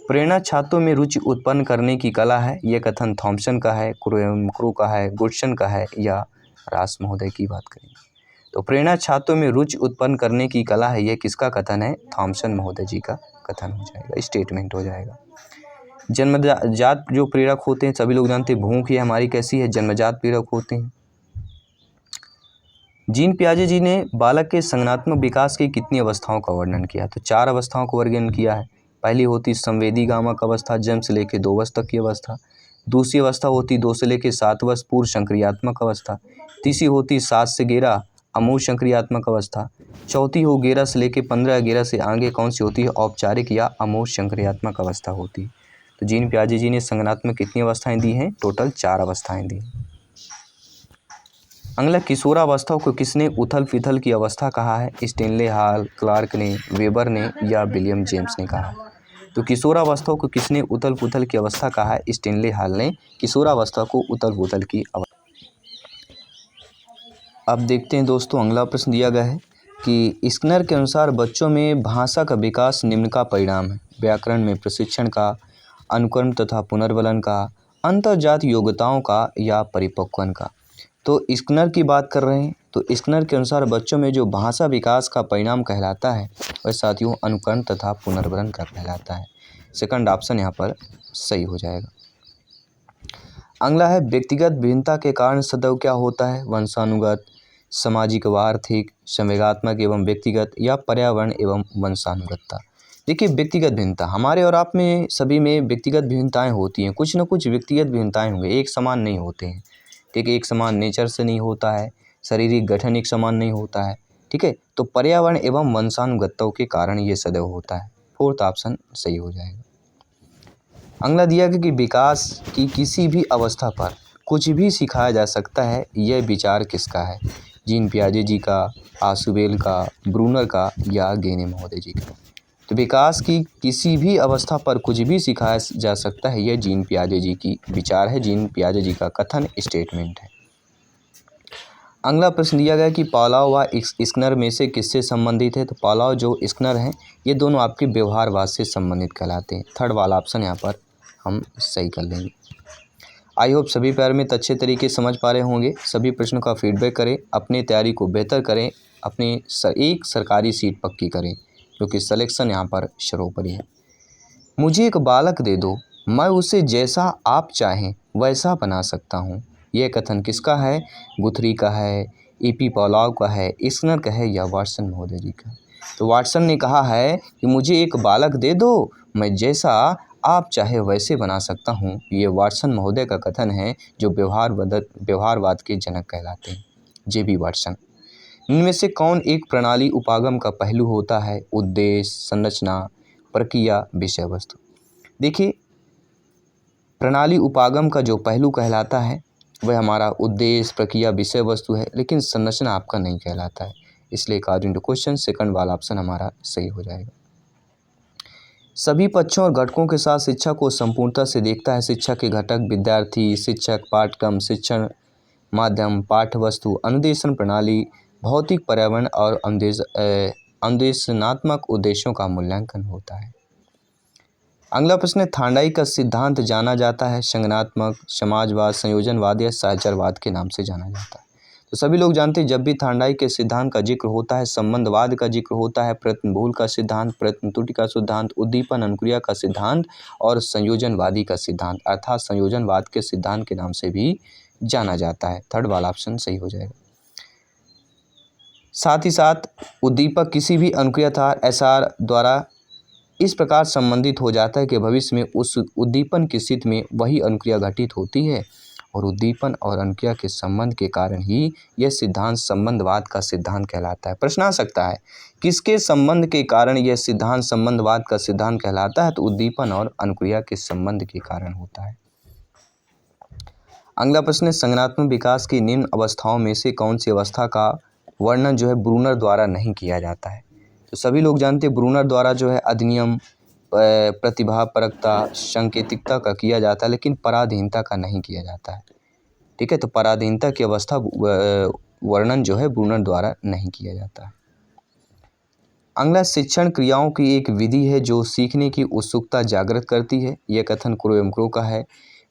प्रेरणा छात्रों में रुचि उत्पन्न करने की कला है, यह कथन थॉमसन का है, क्रो का है, गुडसन का है या रास महोदय की बात करेंगे। तो प्रेरणा छात्रों में रुचि उत्पन्न करने की कला है, यह किसका कथन है, थॉमसन महोदय जी का कथन हो जाएगा, स्टेटमेंट हो जाएगा। जन्मजात जो प्रेरक होते हैं सभी लोग जानते हैं, भूख ये हमारी कैसी है, जन्मजात प्रेरक होते हैं। जीन पियाजे जी ने बालक के संज्ञानात्मक विकास की कितनी अवस्थाओं का वर्णन किया? तो 4 अवस्थाओं का वर्णन किया है। पहली होती संवेदीगामक अवस्था, जन्म से लेकर 2 वर्ष तक की अवस्था। दूसरी अवस्था होती 2 से लेकर 7 वर्ष पूर्व संक्रियात्मक अवस्था। तीसरी होती 7 से 11 अमूर्त संक्रियात्मक अवस्था। चौथी हो 11 से लेकर 15, 11 से आगे कौन सी होती है? औपचारिक या अमूर्त संक्रियात्मक अवस्था होती है। तो जीन पियाजे जी ने संज्ञानात्मक कितनी अवस्थाएं दी हैं? टोटल 4 अवस्थाएं दी। अगला, किशोरावस्था को किसने उथल पुथल की अवस्था कहा है? स्टेनले हॉल, क्लार्क ने, वेबर ने या विलियम जेम्स ने कहा है? तो किशोरावस्था को किसने उथल पुथल की अवस्था कहा है? स्टेनले हॉल ने किशोरावस्था को उथल पुथल की अवस्था। अब देखते हैं दोस्तों, अगला प्रश्न दिया गया है कि स्किनर के अनुसार बच्चों में भाषा का विकास निम्न का परिणाम है: व्याकरण में प्रशिक्षण का, अनुकरण तथा पुनर्वलन का, अंतर्जात योग्यताओं का या परिपक्वन का। तो स्किनर की बात कर रहे हैं, तो स्किनर के अनुसार बच्चों में जो भाषा विकास का परिणाम कहलाता है वह साथियों अनुकरण तथा पुनर्वलन का कहलाता है। सेकंड ऑप्शन यहाँ पर सही हो जाएगा। अगला है, व्यक्तिगत भिन्नता के कारण सदैव क्या होता है? वंशानुगत, सामाजिक व आर्थिक, संवेगात्मक एवं व्यक्तिगत या पर्यावरण एवं वंशानुगतता। देखिए, व्यक्तिगत भिन्नता हमारे और आप में सभी में व्यक्तिगत भिन्नताएं होती हैं। कुछ न कुछ व्यक्तिगत भिन्नताएं होंगी, एक समान नहीं होते हैं। ठीक है, एक समान नेचर से नहीं होता है, शारीरिक गठन एक समान नहीं होता है। ठीक है, तो पर्यावरण एवं वंशानुगतताओं के कारण ये सदैव होता है। फोर्थ ऑप्शन सही हो जाएगा। अगला दिया गया कि विकास की किसी भी अवस्था पर कुछ भी सिखाया जा सकता है, यह विचार किसका है? जीन पियाजे जी का, आशुबेल का, ब्रूनर का या गेने महोदय जी का? तो विकास की किसी भी अवस्था पर कुछ भी सिखाया जा सकता है, यह जीन पियाजे जी की विचार है, जीन पियाजे जी का कथन, स्टेटमेंट है। अगला प्रश्न दिया गया कि पावलोव व स्किनर में से किससे संबंधित है? तो पावलोव जो स्किनर हैं ये दोनों आपके व्यवहारवाद से संबंधित कहलाते हैं। थर्ड वाला ऑप्शन यहाँ पर हम सही कर लेंगे। आई होप सभी पैर में अच्छे तरीके से समझ पा रहे होंगे। सभी प्रश्नों का फीडबैक करें, अपनी तैयारी को बेहतर करें, अपनी एक सरकारी सीट पक्की करें, क्योंकि सिलेक्शन यहाँ पर सर्वोपरि है। मुझे एक बालक दे दो, मैं उसे जैसा आप चाहें वैसा बना सकता हूँ। यह कथन किसका है? गुथरी का है, ईपी पावलोव का है, स्किनर का है या वाटसन महोदय जी का? तो वाटसन ने कहा है कि मुझे एक बालक दे दो, मैं जैसा आप चाहे वैसे बना सकता हूँ। ये वाटसन महोदय का कथन है, जो व्यवहारवाद के जनक कहलाते हैं, जेबी वाटसन। इनमें से कौन एक प्रणाली उपागम का पहलू होता है? उद्देश्य, संरचना, प्रक्रिया, विषय वस्तु। देखिए, प्रणाली उपागम का जो पहलू कहलाता है वह हमारा उद्देश्य, प्रक्रिया, विषय वस्तु है, लेकिन संरचना आपका नहीं कहलाता है। इसलिए अकॉर्डिंग टू क्वेश्चन सेकंड वाला ऑप्शन हमारा सही हो जाएगा। सभी पक्षों और घटकों के साथ शिक्षा को संपूर्णता से देखता है। शिक्षा के घटक विद्यार्थी, शिक्षक, पाठ्यक्रम, शिक्षण माध्यम, पाठ्यवस्तु, अनुदेशन प्रणाली, भौतिक पर्यावरण और अनुदेशनात्मक उद्देश्यों का मूल्यांकन होता है। अगला प्रश्न है, थांडाई का सिद्धांत जाना जाता है संज्ञानात्मक, समाजवाद, संयोजनवाद या सहचरवाद के नाम से जाना जाता है। तो सभी लोग जानते हैं जब भी थांडाई के सिद्धांत का जिक्र होता है, संबंधवाद का जिक्र होता है, प्रयत्नबहुल का सिद्धांत, प्रयत्न त्रुटि का सिद्धांत, उद्दीपन अनुक्रिया का सिद्धांत और संयोजनवादी का सिद्धांत, अर्थात संयोजनवाद के सिद्धांत के नाम से भी जाना जाता है। थर्ड वाला ऑप्शन सही हो जाएगा। साथ ही साथ उद्दीपक किसी भी अनुक्रिया था एसआर द्वारा इस प्रकार संबंधित हो जाता है कि भविष्य में उस उद्दीपन की स्थिति में वही अनुक्रिया घटित होती है, और उद्दीपन और अनुक्रिया के संबंध के कारण ही यह सिद्धांत संबंधवाद का सिद्धांत कहलाता है। प्रश्न आ सकता है किसके संबंध के कारण यह सिद्धांत संबंधवाद का सिद्धांत कहलाता है? तो उद्दीपन और अनुक्रिया के संबंध के कारण होता है। अगला प्रश्न है, संज्ञानात्मक विकास की निम्न अवस्थाओं में से कौन सी अवस्था का वर्णन जो है ब्रूनर द्वारा नहीं किया जाता है? तो सभी लोग जानते हैं ब्रूनर द्वारा जो है अधिनियम, प्रतिभा परकता, सांकेतिकता का किया जाता है, लेकिन पराधीनता का नहीं किया जाता है। ठीक है, तो पराधीनता की अवस्था वर्णन जो है ब्रूनर द्वारा नहीं किया जाता है। अगला, शिक्षण क्रियाओं की एक विधि है जो सीखने की उत्सुकता जागृत करती है। यह कथन क्रो का है,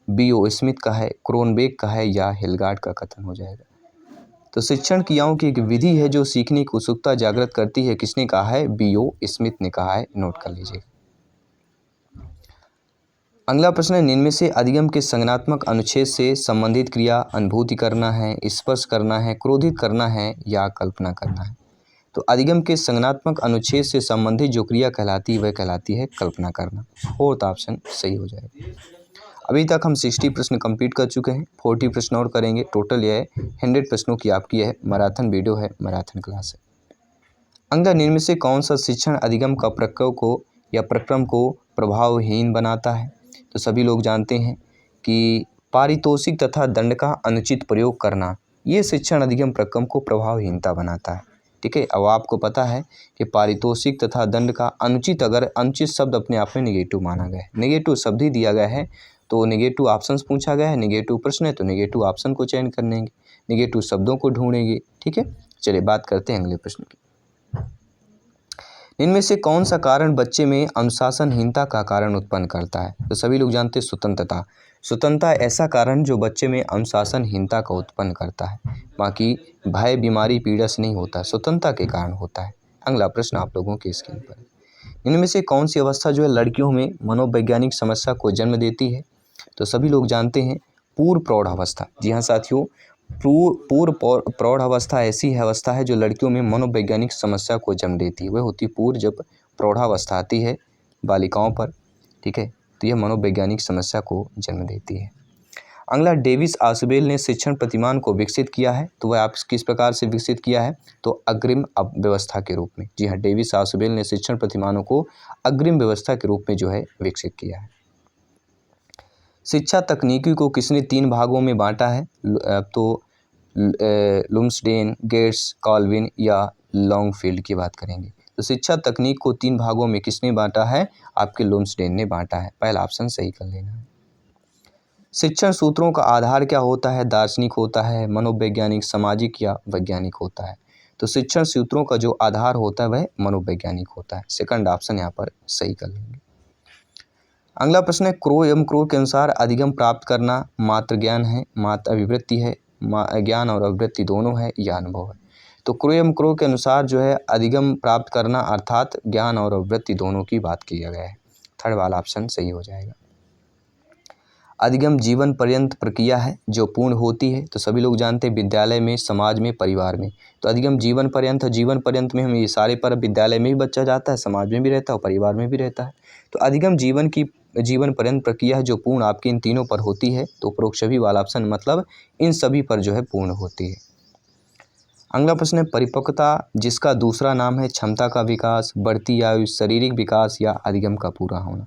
बीओ स्मिथ का है, क्रोनबेक का है या हिलगार्ड का कथन हो जाएगा? तो शिक्षण क्रियाओं की एक विधि है जो सीखने की उत्सुकता जागृत करती है, किसने कहा है? बीओ स्मिथ ने कहा है, नोट कर लीजिए। अगला प्रश्न है, निम्न में से अधिगम के संज्ञानात्मक अनुच्छेद से संबंधित क्रिया अनुभूति करना है, स्पर्श करना है, क्रोधित करना है या कल्पना करना है। तो अधिगम के संज्ञानात्मक अनुच्छेद से संबंधित जो क्रिया कहलाती है वह कहलाती है कल्पना करना। फोर्थ ऑप्शन सही हो जाएगा। अभी तक हम 60 प्रश्न कंप्लीट कर चुके हैं, 40 प्रश्न और करेंगे। टोटल यह 100 प्रश्नों की आपकी यह मैराथन वीडियो है, मैराथन क्लास है। अगला, निम्न में से कौन सा शिक्षण अधिगम का प्रक्रम को या प्रक्रम को प्रभावहीन बनाता है। तो सभी लोग जानते हैं कि पारितोषिक तथा दंड का अनुचित प्रयोग करना, ये शिक्षण अधिगम प्रक्रम को प्रभावहीनता बनाता है। ठीक है, अब आपको पता है कि पारितोषिक तथा दंड का अनुचित, अगर अनुचित शब्द अपने आप में नेगेटिव माना गया है, नेगेटिव शब्द ही दिया गया है तो नेगेटिव ऑप्शंस पूछा गया है, नेगेटिव प्रश्न है तो नेगेटिव ऑप्शन को चयन करेंगे, नेगेटिव शब्दों को ढूंढेंगे। ठीक है, चलिए बात करते हैं अगले प्रश्न की। इनमें से कौन सा कारण बच्चे में अनुशासनहीनता का कारण उत्पन्न करता है। तो सभी लोग जानते हैं स्वतंत्रता। स्वतंत्रता ऐसा कारण जो बच्चे में अनुशासनहीनता का उत्पन्न करता है, बाकी भय, बीमारी, पीड़ा से नहीं होता, स्वतंत्रता के कारण होता है। अगला प्रश्न आप लोगों के स्क्रीन पर, इनमें से कौन सी अवस्था जो है लड़कियों में मनोवैज्ञानिक समस्या को जन्म देती है। तो सभी लोग जानते हैं पूर्व प्रौढ़ अवस्था। जी हाँ साथियों, पूर्व प्रौढ़ अवस्था ऐसी है अवस्था है जो लड़कियों में मनोवैज्ञानिक समस्या को जन्म देती है। वह होती है पूर्व, जब प्रौढ़ावस्था आती है बालिकाओं पर। ठीक है, तो यह मनोवैज्ञानिक समस्या को जन्म देती है। अगला, डेविस आसुबेल ने शिक्षण प्रतिमान को विकसित किया है। तो वह आप किस प्रकार से विकसित किया है, तो अग्रिम व्यवस्था के रूप में। जी हाँ, डेविस आसुबेल ने शिक्षण प्रतिमानों को अग्रिम व्यवस्था के रूप में जो है विकसित किया है। शिक्षा तकनीकी को किसने 3 भागों में बांटा है। तो लुम्सडेन, गेट्स, कॉल्विन या लॉन्गफील्ड की बात करेंगे। तो शिक्षा तकनीक को 3 भागों में किसने बांटा है, आपके लुम्सडेन ने बांटा है। पहला ऑप्शन सही कर लेना है। शिक्षण सूत्रों का आधार क्या होता है, दार्शनिक होता है, मनोवैज्ञानिक, सामाजिक या वैज्ञानिक होता है। तो शिक्षण सूत्रों का जो आधार होता है वह मनोवैज्ञानिक होता है। सेकंड ऑप्शन यहाँ पर सही कर लेंगे। अगला प्रश्न है, क्रो एवं क्रो के अनुसार अधिगम प्राप्त करना मात्र ज्ञान है, मात्र अभिवृत्ति है, ज्ञान और अभिवृत्ति दोनों है या अनुभव है। तो क्रो एवं क्रो के अनुसार जो है अधिगम प्राप्त करना अर्थात ज्ञान और अभिवृत्ति दोनों की बात किया गया है। थर्ड वाला ऑप्शन सही हो जाएगा। अधिगम जीवन पर्यंत प्रक्रिया है जो पूर्ण होती है। तो सभी लोग जानते हैं विद्यालय में, समाज में, परिवार में। तो अधिगम जीवन पर्यंत है। जीवन पर्यंत में हम ये सारे पर विद्यालय में भी बच्चा जाता है, समाज में भी रहता है और परिवार में भी रहता है। तो अधिगम जीवन पर्यंत प्रक्रिया है जो पूर्ण आपकी इन तीनों पर होती है। तो उपरोक्त सभी वाला ऑप्शन मतलब इन सभी पर जो है पूर्ण होती है। अगला प्रश्न है, परिपक्वता जिसका दूसरा नाम है क्षमता का विकास, बढ़ती आयु, शारीरिक विकास या अधिगम का पूरा होना।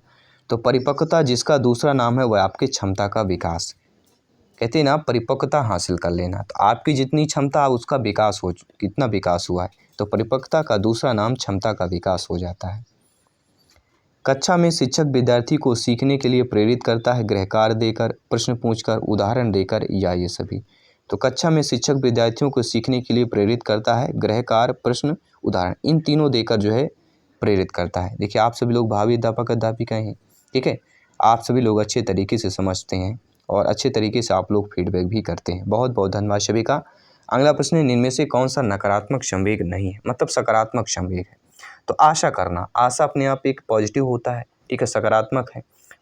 तो परिपक्वता जिसका दूसरा नाम है वह आपकी क्षमता का विकास। कहते हैं ना, परिपक्वता हासिल कर लेना। तो आपकी जितनी क्षमता उसका विकास हो, कितना विकास हुआ है, तो परिपक्वता का दूसरा नाम क्षमता का विकास हो जाता है। कक्षा में शिक्षक विद्यार्थी को सीखने के लिए प्रेरित करता है, गृह कार्य देकर, प्रश्न पूछकर, उदाहरण देकर या ये सभी। तो कक्षा में शिक्षक विद्यार्थियों को सीखने के लिए प्रेरित करता है, गृह कार्य, प्रश्न, उदाहरण, इन तीनों देकर जो है प्रेरित करता है। देखिए, आप सभी लोग भावी अध्यापक अध्यापिकाएं हैं। ठीक है, आप सभी लोग अच्छे तरीके से समझते हैं और अच्छे तरीके से आप लोग फीडबैक भी करते हैं। बहुत बहुत धन्यवाद सभी का। अगला प्रश्न है, इनमें से कौन सा नकारात्मक संवेग नहीं है, मतलब सकारात्मक संवेग है। तो आशा करना, आशा अपने आप एक पॉजिटिव होता है। ठीक है, सकारात्मक है।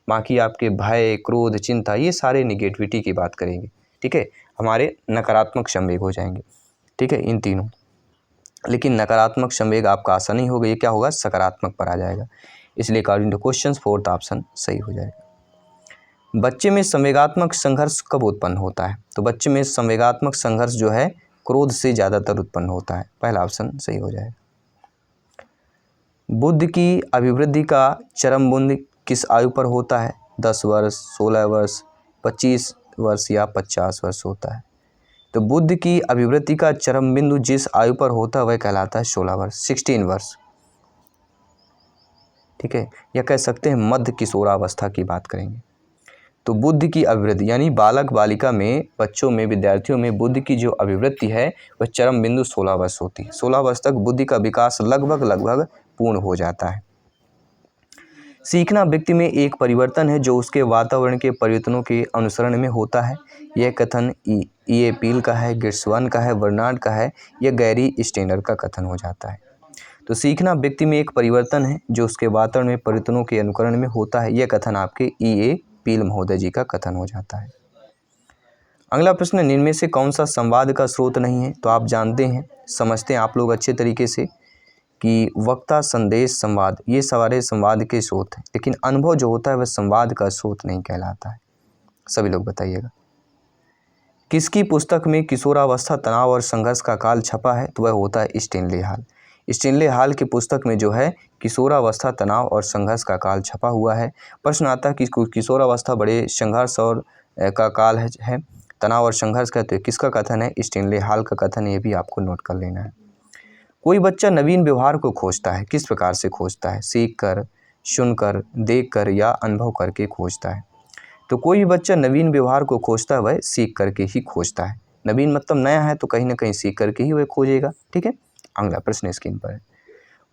बाकी आपके भय, क्रोध, चिंता, ये सारे निगेटिविटी की बात करेंगे। ठीक है, हमारे नकारात्मक संवेग हो जाएंगे। ठीक है, इन तीनों। लेकिन नकारात्मक संवेग आपका आशा नहीं होगा, ये क्या होगा, सकारात्मक पर आ जाएगा। इसलिए according to question fourth option सही हो जाएगा। बच्चे में संवेगात्मक संघर्ष कब उत्पन्न होता है। तो बच्चे में संवेगात्मक संघर्ष जो है क्रोध से ज़्यादातर उत्पन्न होता है। पहला ऑप्शन सही हो जाएगा। बुद्धि की अभिवृद्धि का चरम बिंदु किस आयु पर होता है। 10 वर्ष, 16 वर्ष, 25 वर्ष या 50 वर्ष होता है। तो बुद्धि की अभिवृद्धि का चरम बिंदु जिस आयु पर होता है वह कहलाता है 16 वर्ष, 16 वर्ष। ठीक है, या कह सकते हैं मध्य किशोरावस्था की बात करेंगे। तो बुद्धि की अभिवृद्धि यानी बालक बालिका में, बच्चों में, विद्यार्थियों में बुद्धि की जो अभिवृद्धि है वह चरम बिंदु 16 वर्ष होती है। 16 वर्ष तक बुद्धि का विकास लगभग पूर्ण हो जाता है। सीखना व्यक्ति में एक परिवर्तन है जो उसके वातावरण के परिवर्तनों के अनुसरण में होता है। यह कथन ई पील का है, गिट्सवन का है, बर्नार्ड का है, यह गैरी स्टेनर का कथन हो जाता है। तो सीखना व्यक्ति में एक परिवर्तन है जो उसके वातावरण में परिवर्तनों के अनुकरण में होता है। यह कथन आपके ई पील महोदय जी का कथन हो जाता है। अगला प्रश्न, निम्न में से कौन सा संवाद का स्रोत नहीं है? तो आप जानते हैं, समझते हैं आप लोग अच्छे तरीके से कि वक्ता, संदेश, संवाद ये सारे संवाद के स्रोत हैं, लेकिन अनुभव जो होता है वह संवाद का स्रोत नहीं कहलाता है। सभी लोग बताइएगा। किसकी पुस्तक में किशोरावस्था, तनाव और संघर्ष का काल छपा है? तो वह होता है स्टेनले हाल। स्टेनले हाल की पुस्तक में जो है किशोरावस्था, तनाव और संघर्ष का काल छपा हुआ है। प्रश्न आता है कि किशोरावस्था बड़े संघर्ष और का काल है, तनाव और संघर्ष का, तो किसका कथन है? स्टेनले हाल का कथन। ये भी आपको नोट कर लेना है। कोई बच्चा नवीन व्यवहार को खोजता है, किस प्रकार से खोजता है? सीख कर, सुनकर, देख कर या अनुभव करके खोजता है। तो कोई भी बच्चा नवीन व्यवहार को खोजता है वह सीख करके ही खोजता है। नवीन मतलब नया है, तो कहीं ना कहीं सीख करके ही वह खोजेगा। ठीक है। अगला प्रश्न स्क्रीन पर है,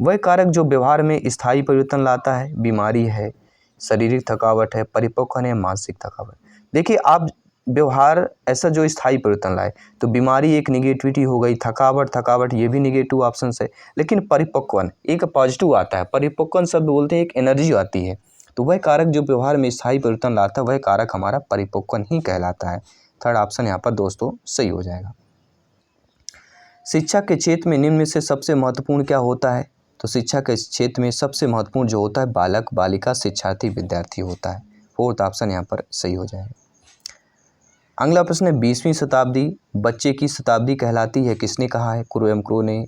वह कारक जो व्यवहार में स्थायी परिवर्तन लाता है? बीमारी है, शारीरिक थकावट है, परिपक्वन है, मानसिक थकावट। देखिए, आप व्यवहार ऐसा जो स्थायी परिवर्तन लाए, तो बीमारी एक निगेटिविटी हो गई, थकावट ये भी निगेटिव ऑप्शन है, लेकिन परिपक्वन एक पॉजिटिव आता है। परिपक्वन शब्द बोलते हैं एक एनर्जी आती है, तो वह कारक जो व्यवहार में स्थायी परिवर्तन लाता है वह कारक हमारा परिपक्वन ही कहलाता है। थर्ड ऑप्शन यहाँ पर दोस्तों सही हो जाएगा। शिक्षा के क्षेत्र में निम्न में से सबसे महत्वपूर्ण क्या होता है? तो शिक्षा के क्षेत्र में सबसे महत्वपूर्ण जो होता है बालक, बालिका, शिक्षार्थी, विद्यार्थी होता है। फोर्थ ऑप्शन यहाँ पर सही हो जाएगा। अगला प्रश्न है, 20वीं शताब्दी बच्चे की शताब्दी कहलाती है, किसने कहा है? क्रो क्रो ने,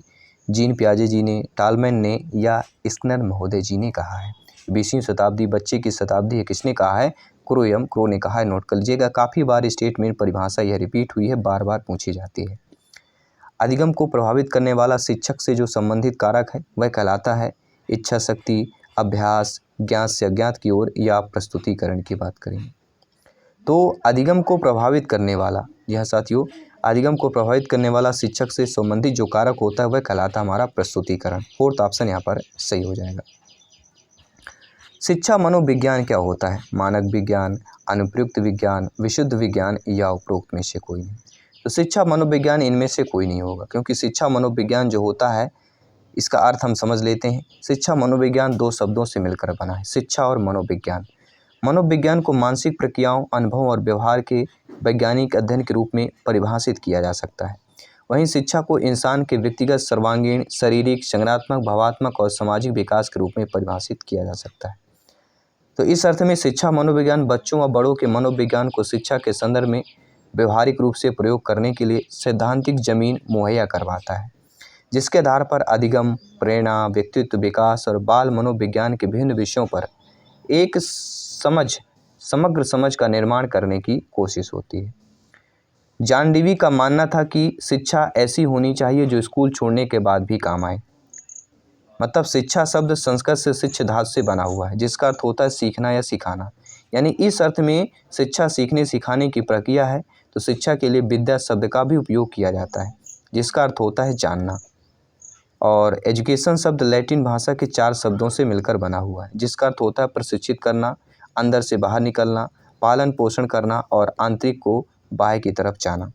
जीन पियाजे जी ने, टालमैन ने या स्किनर महोदय जी ने कहा है? 20वीं शताब्दी बच्चे की शताब्दी है, किसने कहा है? क्रो ने कहा है। नोट कर लीजिएगा, काफ़ी बार स्टेटमेंट परिभाषा यह रिपीट हुई है, बार बार पूछी जाती है। अधिगम को प्रभावित करने वाला शिक्षक से जो संबंधित कारक है वह कहलाता है इच्छा शक्ति, अभ्यास, ज्ञात से अज्ञात की ओर या प्रस्तुतिकरण की बात करेंगे। तो अधिगम को प्रभावित करने वाला, यह साथियों, अधिगम को प्रभावित करने वाला शिक्षक से संबंधित जो कारक होता है वह कहलाता है हमारा प्रस्तुतिकरण। फोर्थ ऑप्शन यहाँ पर सही हो जाएगा। शिक्षा मनोविज्ञान क्या होता है? मानक विज्ञान, अनुप्रयुक्त विज्ञान, विशुद्ध विज्ञान या उपरोक्त में से कोई नहीं। तो शिक्षा मनोविज्ञान इनमें से कोई नहीं होगा, क्योंकि शिक्षा मनोविज्ञान जो होता है इसका अर्थ हम समझ लेते हैं। शिक्षा मनोविज्ञान दो शब्दों से मिलकर बना है, शिक्षा और मनोविज्ञान। मनोविज्ञान को मानसिक प्रक्रियाओं, अनुभव और व्यवहार के वैज्ञानिक अध्ययन के रूप में परिभाषित किया जा सकता है। वहीं शिक्षा को इंसान के व्यक्तिगत, सर्वांगीण, शारीरिक, संज्ञानात्मक, भावात्मक और सामाजिक विकास के रूप में परिभाषित किया जा सकता है। तो इस अर्थ में शिक्षा मनोविज्ञान बच्चों व बड़ों के मनोविज्ञान को शिक्षा के संदर्भ में व्यवहारिक रूप से प्रयोग करने के लिए सैद्धांतिक जमीन मुहैया करवाता है, जिसके आधार पर अधिगम, प्रेरणा, व्यक्तित्व विकास और बाल मनोविज्ञान के विभिन्न विषयों पर एक समग्र समझ का निर्माण करने की कोशिश होती है। जॉन डेवी का मानना था कि शिक्षा ऐसी होनी चाहिए जो स्कूल छोड़ने के बाद भी काम आए। मतलब शिक्षा शब्द संस्कृत से शिक्ष धातु से बना हुआ है, जिसका अर्थ होता है सीखना या सिखाना। यानी इस अर्थ में शिक्षा सीखने सिखाने की प्रक्रिया है। तो शिक्षा के लिए विद्या शब्द का भी उपयोग किया जाता है, जिसका अर्थ होता है जानना। और एजुकेशन शब्द लैटिन भाषा के 4 शब्दों से मिलकर बना हुआ है, जिसका अर्थ होता है प्रशिक्षित करना, अंदर से बाहर निकलना, पालन पोषण करना और आंतरिक को बाह्य की तरफ जाना।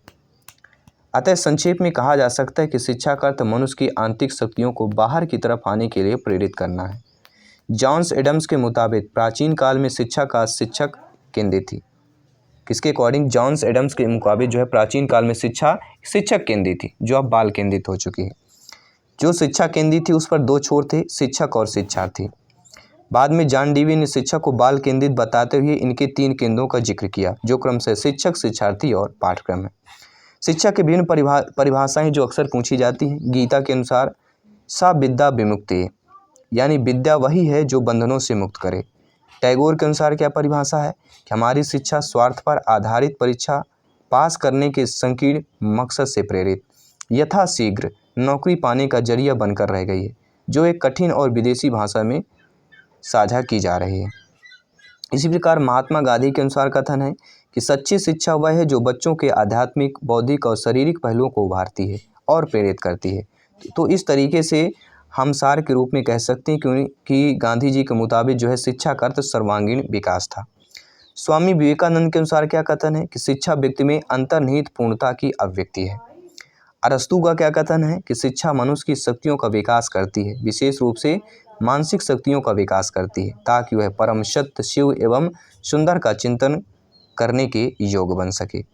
अतः संक्षेप में कहा जा सकता है कि शिक्षा का अर्थ मनुष्य की आंतरिक शक्तियों को बाहर की तरफ आने के लिए प्रेरित करना है। जॉन एडम्स के मुताबिक प्राचीन काल में शिक्षा का शिक्षक केंद्रित थी। किसके अकॉर्डिंग? जॉन एडम्स के मुताबिक जो है प्राचीन काल में शिक्षा शिक्षक केंद्रित थी, जो अब बाल केंद्रित हो चुकी है। जो शिक्षा केंद्रित थी उस पर 2 छोर थे, शिक्षक और शिक्षार्थी। बाद में जॉन डेवी ने शिक्षा को बाल केंद्रित बताते हुए इनके 3 केंद्रों का जिक्र किया, जो क्रमशः शिक्षक, शिक्षार्थी और पाठ्यक्रम है। शिक्षा के विभिन्न परिभाषाएं जो अक्सर पूछी जाती हैं। गीता के अनुसार सा विद्या विमुक्ति, यानी विद्या वही है जो बंधनों से मुक्त करे। टैगोर के अनुसार क्या परिभाषा है कि हमारी शिक्षा स्वार्थ पर आधारित परीक्षा पास करने के संकीर्ण मकसद से प्रेरित यथाशीघ्र नौकरी पाने का जरिया बनकर रह गई है, जो एक कठिन और विदेशी भाषा में साझा की जा रही है। इसी प्रकार महात्मा गांधी के अनुसार कथन है कि सच्ची शिक्षा वह है जो बच्चों के आध्यात्मिक, बौद्धिक और शारीरिक पहलुओं को उभारती है और प्रेरित करती है। तो इस तरीके से हम सार के रूप में कह सकते हैं क्योंकि गांधी जी के मुताबिक जो है शिक्षा का अर्थ सर्वांगीण विकास था। स्वामी विवेकानंद के अनुसार क्या कथन है कि शिक्षा व्यक्ति में अंतर्निहित पूर्णता की अभिव्यक्ति है। अरस्तू का क्या कथन है कि शिक्षा मनुष्य की शक्तियों का विकास करती है, विशेष रूप से मानसिक शक्तियों का विकास करती है ताकि वह परम सत्य, शिव एवं सुंदर का चिंतन करने के योग बन सके।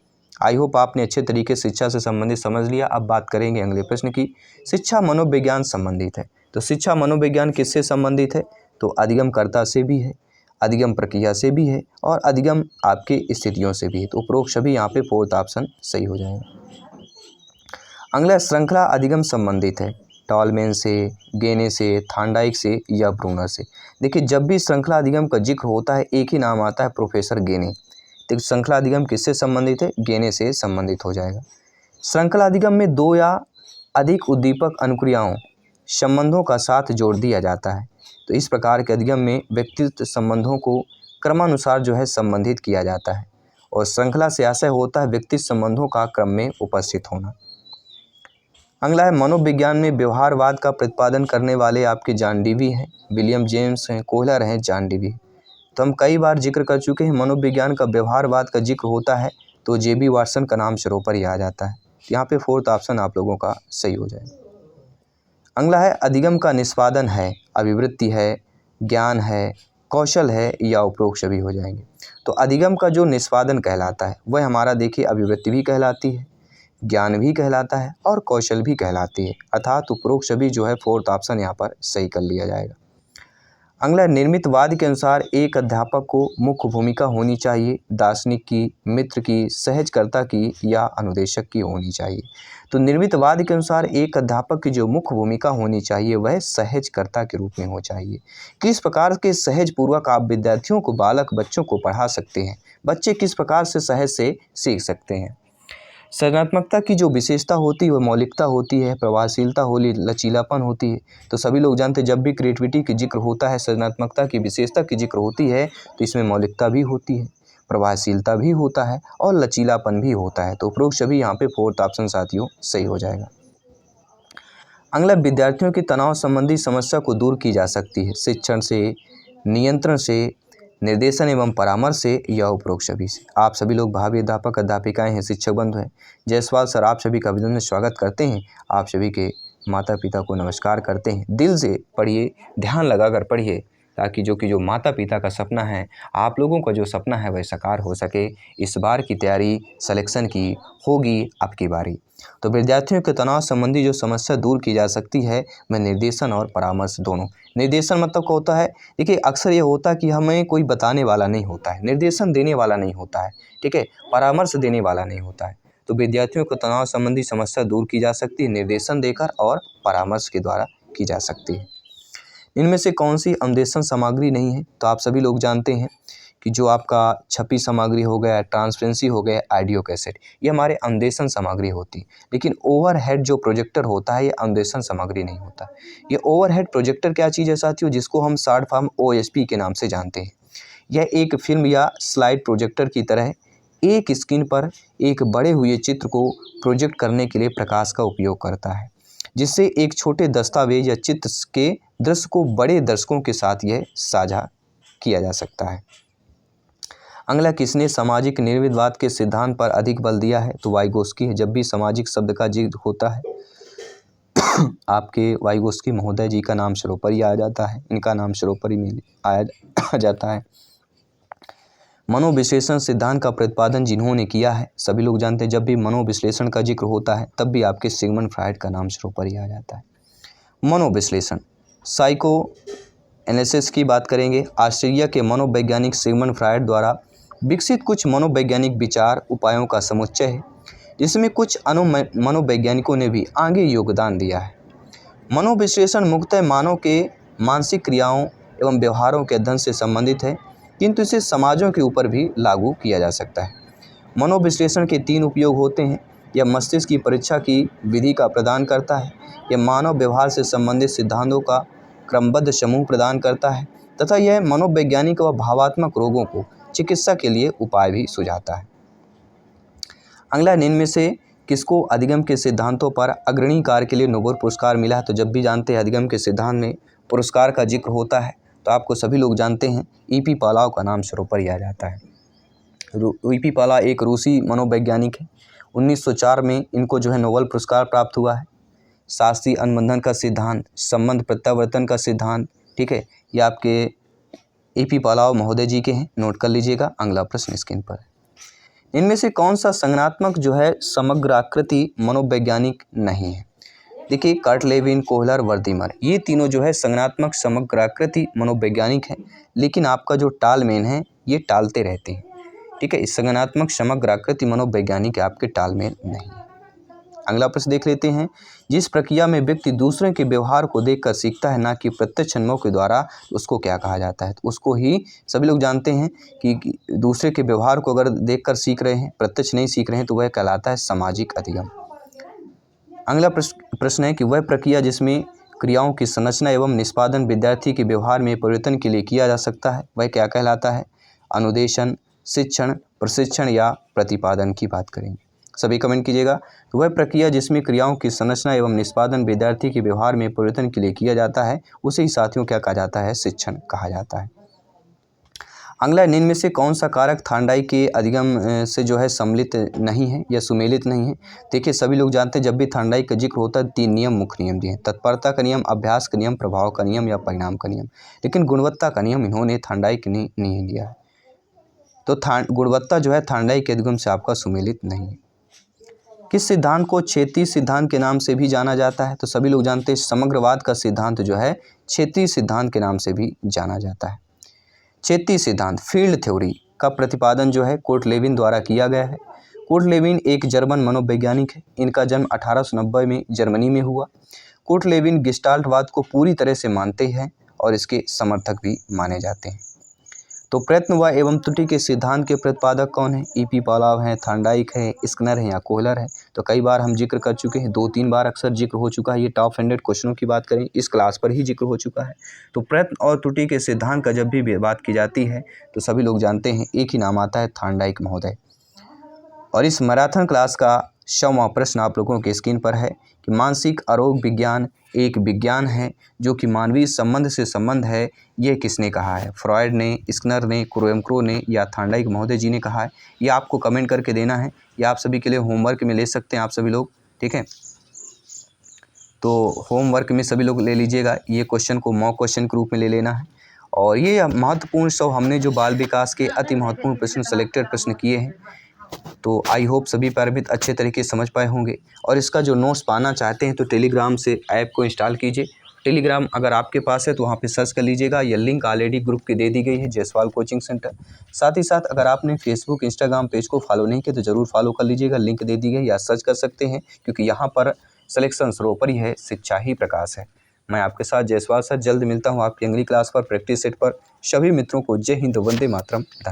आई होप आपने अच्छे तरीके से शिक्षा से संबंधित समझ लिया। अब बात करेंगे अगले प्रश्न की। शिक्षा मनोविज्ञान संबंधित है, तो शिक्षा मनोविज्ञान किससे संबंधित है? तो अधिगमकर्ता से भी है, अधिगम प्रक्रिया से भी है और अधिगम आपके स्थितियों से भी है। तो उपरोक्त सभी यहाँ पे फोर्थ ऑप्शन सही हो जाएगा। अगला श्रृंखला अधिगम संबंधित है, टॉलमेन से, गेने से, थांडाइक से या ब्रूनर से। देखिए, जब भी श्रृंखला अधिगम का जिक्र होता है एक ही नाम आता है, प्रोफेसर गेने। तो श्रृंखला अधिगम किससे संबंधित है? गेने से संबंधित हो जाएगा। श्रृंखला अधिगम में दो या अधिक उद्दीपक अनुक्रियाओं संबंधों का साथ जोड़ दिया जाता है। तो इस प्रकार के अधिगम में व्यक्तित्व संबंधों को क्रमानुसार जो है संबंधित किया जाता है और श्रृंखला से आशय होता है व्यक्तित्व संबंधों का क्रम में उपस्थित होना। अगला है मनोविज्ञान में व्यवहारवाद का प्रतिपादन करने वाले आपके जॉन डीवी हैं, विलियम जेम्स हैं, कोहलर हैं, जॉन डीवी। तो हम कई बार जिक्र कर चुके हैं, मनोविज्ञान का व्यवहारवाद का जिक्र होता है तो जेबी वाटसन का नाम सिरों ही आ जाता है। यहाँ पे फोर्थ ऑप्शन आप लोगों का सही हो जाएगा। अगला है अधिगम का निष्पादन है, अभिवृत्ति है, ज्ञान है, कौशल है या उपरोक्त सभी हो जाएंगे। तो अधिगम का जो निष्पादन कहलाता है वह हमारा देखिए अभिवृत्ति भी कहलाती है, ज्ञान भी कहलाता है और कौशल भी कहलाती है, अर्थात उपरोक्त सभी जो है फोर्थ ऑप्शन यहाँ पर सही कर लिया जाएगा। अगला निर्मितवाद के अनुसार एक अध्यापक को मुख्य भूमिका होनी चाहिए, दार्शनिक की, मित्र की, सहजकर्ता की या अनुदेशक की होनी चाहिए। तो निर्मितवाद के अनुसार एक अध्यापक की जो मुख्य भूमिका होनी चाहिए वह सहजकर्ता के रूप में हो चाहिए। किस प्रकार के सहज पूर्वक आप विद्यार्थियों को, बालक बच्चों को पढ़ा सकते हैं, बच्चे किस प्रकार से सहज से सीख सकते हैं। सृजनात्मकता की जो विशेषता होती है वह मौलिकता होती है, प्रभावशीलता होली, लचीलापन होती है। तो सभी लोग जानते हैं जब भी क्रिएटिविटी की जिक्र होता है, सृजनात्मकता की विशेषता की जिक्र होती है तो इसमें मौलिकता भी होती है, प्रभावशीलता भी होता है और लचीलापन भी होता है। तो उपरोक्त सभी यहाँ पे फोर्थ ऑप्शन साथियों सही हो जाएगा। अगला विद्यार्थियों की तनाव संबंधी समस्या को दूर की जा सकती है शिक्षण से, नियंत्रण से, निर्देशन एवं परामर्श से या उपरोक्त सभी से। आप सभी लोग भावी अध्यापक अध्यापिकाएं हैं, शिक्षक बंधु हैं, जायसवाल सर आप सभी का अभिनंदन स्वागत करते हैं। आप सभी के माता पिता को नमस्कार करते हैं। दिल से पढ़िए, ध्यान लगाकर पढ़िए ताकि जो माता पिता का सपना है, आप लोगों का जो सपना है वह साकार हो सके। इस बार की तैयारी सिलेक्शन की होगी आपकी बारी। तो विद्यार्थियों के तनाव संबंधी जो समस्या दूर की जा सकती है वह निर्देशन और परामर्श दोनों। निर्देशन मतलब क्या होता है? देखिए, अक्सर ये होता है कि हमें कोई बताने वाला नहीं होता है, निर्देशन देने वाला नहीं होता है, ठीक है, परामर्श देने वाला नहीं होता है। तो विद्यार्थियों को तनाव संबंधी समस्या दूर की जा सकती है निर्देशन देकर और परामर्श के द्वारा की जा सकती है। इनमें से कौन सी अनुदेशन सामग्री नहीं है? तो आप सभी लोग जानते हैं कि जो आपका छपी सामग्री हो गया, ट्रांसपेरेंसी हो गया, ऑडियो कैसेट, ये हमारे अनुदेशन सामग्री होती है। लेकिन ओवरहेड जो प्रोजेक्टर होता है ये अनुदेशन सामग्री नहीं होता। ये ओवरहेड प्रोजेक्टर क्या चीज़ है साथियों? जिसको हम शॉर्ट फॉर्म OSP के नाम से जानते हैं। यह एक फिल्म या स्लाइड प्रोजेक्टर की तरह एक स्क्रीन पर एक बड़े हुए चित्र को प्रोजेक्ट करने के लिए प्रकाश का उपयोग करता है, जिससे एक छोटे दस्तावेज या चित्र के दृश्य को बड़े दर्शकों के साथ यह साझा किया जा सकता है। अगला, किसने सामाजिक निर्विवाद के सिद्धांत पर अधिक बल दिया है? तो वाइगोस्की है। जब भी सामाजिक शब्द का जिक्र होता है आपके वाइगोस्की महोदय जी का नाम सिरों पर ही आ जाता है, इनका नाम सिरों पर ही आ जाता है। मनोविश्लेषण सिद्धांत का प्रतिपादन जिन्होंने किया है, सभी लोग जानते हैं जब भी मनोविश्लेषण का जिक्र होता है तब भी आपके सिगमंड फ्रायड का नाम सिरों पर ही आ जाता है। मनोविश्लेषण, साइको एनालिसिस की बात करेंगे। ऑस्ट्रेलिया के मनोवैज्ञानिक सिगमंड फ्रायड द्वारा विकसित कुछ मनोवैज्ञानिक विचार उपायों का समुच्चय है, जिसमें कुछ मनोवैज्ञानिकों ने भी आगे योगदान दिया है। मनोविश्लेषण मुख्यतः मानव के मानसिक क्रियाओं एवं व्यवहारों के अध्ययन से संबंधित है, किंतु इसे समाजों के ऊपर भी लागू किया जा सकता है। मनोविश्लेषण के 3 उपयोग होते हैं। यह मस्तिष्क की परीक्षा की विधि का प्रदान करता है, यह मानव व्यवहार से संबंधित सिद्धांतों का क्रमबद्ध समूह प्रदान करता है तथा यह मनोवैज्ञानिक व भावात्मक रोगों को चिकित्सा के लिए उपाय भी सुझाता है। अगला, इनमें से किसको अधिगम के सिद्धांतों पर अग्रणी कार्य के लिए नोबेल पुरस्कार मिला है? तो जब भी जानते हैं अधिगम के सिद्धांत में पुरस्कार का जिक्र होता है तो आपको सभी लोग जानते हैं E.P. पालाव का नाम सिरों पर ही आ जाता है। E.P. पालाव एक रूसी मनोवैज्ञानिक है। 1904 में इनको जो है नोबेल पुरस्कार प्राप्त हुआ है। शास्त्रीय अनुबंधन का सिद्धांत, संबंध प्रत्यावर्तन का सिद्धांत, ठीक है, ये आपके AP पालाव महोदय जी के हैं, नोट कर लीजिएगा। अगला प्रश्न स्क्रीन पर। इनमें से कौन सा संज्ञानात्मक जो है समग्राकृति मनोवैज्ञानिक नहीं है? देखिए, कर्ट लेविन, कोहलर, वर्दीमर, ये तीनों जो है संज्ञानात्मक समग्राकृति मनोवैज्ञानिक है, लेकिन आपका जो टालमेन है ये टालते रहते हैं। ठीक है, इस संज्ञानात्मक समग्राकृति मनोवैज्ञानिक आपके टालमेन नहीं है। अगला प्रश्न देख लेते हैं। जिस प्रक्रिया में व्यक्ति दूसरे के व्यवहार को देखकर सीखता है, ना कि प्रत्यक्ष अनुभव के द्वारा, उसको क्या कहा जाता है? तो उसको ही सभी लोग जानते हैं कि दूसरे के व्यवहार को अगर देखकर सीख रहे हैं, प्रत्यक्ष नहीं सीख रहे हैं, तो वह कहलाता है सामाजिक अधिगम। अगला प्रश्न है कि वह प्रक्रिया जिसमें क्रियाओं की संरचना एवं निष्पादन विद्यार्थी के व्यवहार में परिवर्तन के लिए किया जा सकता है, वह क्या कहलाता है? अनुदेशन, शिक्षण, प्रशिक्षण या प्रतिपादन की बात करेंगे। सभी कमेंट कीजिएगा। तो वह प्रक्रिया जिसमें क्रियाओं की संरचना एवं निष्पादन विद्यार्थी के व्यवहार में परिवर्तन के लिए किया जाता है, उसे ही साथियों क्या कहा जाता है? शिक्षण कहा जाता है। अगला, निम्न में से कौन सा कारक थार्नडाइक के अधिगम से जो है सम्मिलित नहीं है या सुमेलित नहीं है? देखिए, सभी लोग जानते हैं जब भी थार्नडाइक का जिक्र होता है 3 नियम, मुख्य नियम दिए हैं। तत्परता का नियम, अभ्यास का नियम, प्रभाव का नियम या परिणाम का नियम। लेकिन गुणवत्ता का नियम इन्होंने थार्नडाइक ने नहीं लिया है। तो गुणवत्ता जो है थार्नडाइक के अधिगम से आपका सुमेलित नहीं है। किस सिद्धांत को क्षेत्रीय सिद्धांत के नाम से भी जाना जाता है? तो सभी लोग जानते हैं समग्रवाद का सिद्धांत जो है क्षेत्रीय सिद्धांत के नाम से भी जाना जाता है। क्षेत्रीय सिद्धांत, फील्ड थ्योरी का प्रतिपादन जो है कोर्ट लेविन द्वारा किया गया है। कोर्ट लेविन एक जर्मन मनोवैज्ञानिक है। इनका जन्म 1890 में जर्मनी में हुआ। कोर्ट लेविन गेस्टाल्टवाद को पूरी तरह से मानते हैं और इसके समर्थक भी माने जाते हैं। तो प्रयत्न व एवं त्रुटि के सिद्धांत के प्रतिपादक कौन है? EP पालाव हैं, थार्नडाइक है, स्किनर है या कोहलर है? तो कई बार हम जिक्र कर चुके हैं, 2-3 बार अक्सर जिक्र हो चुका है। ये टॉप 100 क्वेश्चनों की बात करें, इस क्लास पर ही जिक्र हो चुका है। तो प्रयत्न और त्रुटि के सिद्धांत का जब भी बात की जाती है तो सभी लोग जानते हैं एक ही नाम आता है, थार्नडाइक महोदय। और इस मैराथन क्लास का 100वां प्रश्न आप लोगों के स्क्रीन पर है कि मानसिक आरोग्य विज्ञान एक विज्ञान है जो कि मानवीय संबंध से संबंध है, यह किसने कहा है? फ्रॉयड ने, स्किनर ने, क्रोएमक्रो ने या थार्नडाइक महोदय जी ने कहा है? ये आपको कमेंट करके देना है। ये आप सभी के लिए होमवर्क में ले सकते हैं आप सभी लोग, ठीक है। तो होमवर्क में सभी लोग ले लीजिएगा, ये क्वेश्चन को मॉक क्वेश्चन के रूप में ले लेना है। और ये महत्वपूर्ण 100 हमने जो बाल विकास के अति महत्वपूर्ण प्रश्न सेलेक्टेड प्रश्न किए हैं, तो आई होप सभी पैरामित अच्छे तरीके से समझ पाए होंगे। और इसका जो नोट्स पाना चाहते हैं तो टेलीग्राम से ऐप को इंस्टॉल कीजिए। टेलीग्राम अगर आपके पास है तो वहाँ पे सर्च कर लीजिएगा, यह लिंक ऑलरेडी ग्रुप की दे दी गई है, जायसवाल कोचिंग सेंटर। साथ ही साथ अगर आपने फेसबुक, इंस्टाग्राम पेज को फॉलो नहीं किया तो ज़रूर फॉलो कर लीजिएगा, लिंक दे दी गई, या सर्च कर सकते हैं, क्योंकि यहाँ पर सिलेक्शन सर्वोपरि है, शिक्षा ही प्रकाश है। मैं आपके साथ जायसवाल सर जल्द मिलता हूँ आपकी अगली क्लास पर, प्रैक्टिस सेट पर। सभी मित्रों को जय हिंद, वंदे मातरम, धन्यवाद।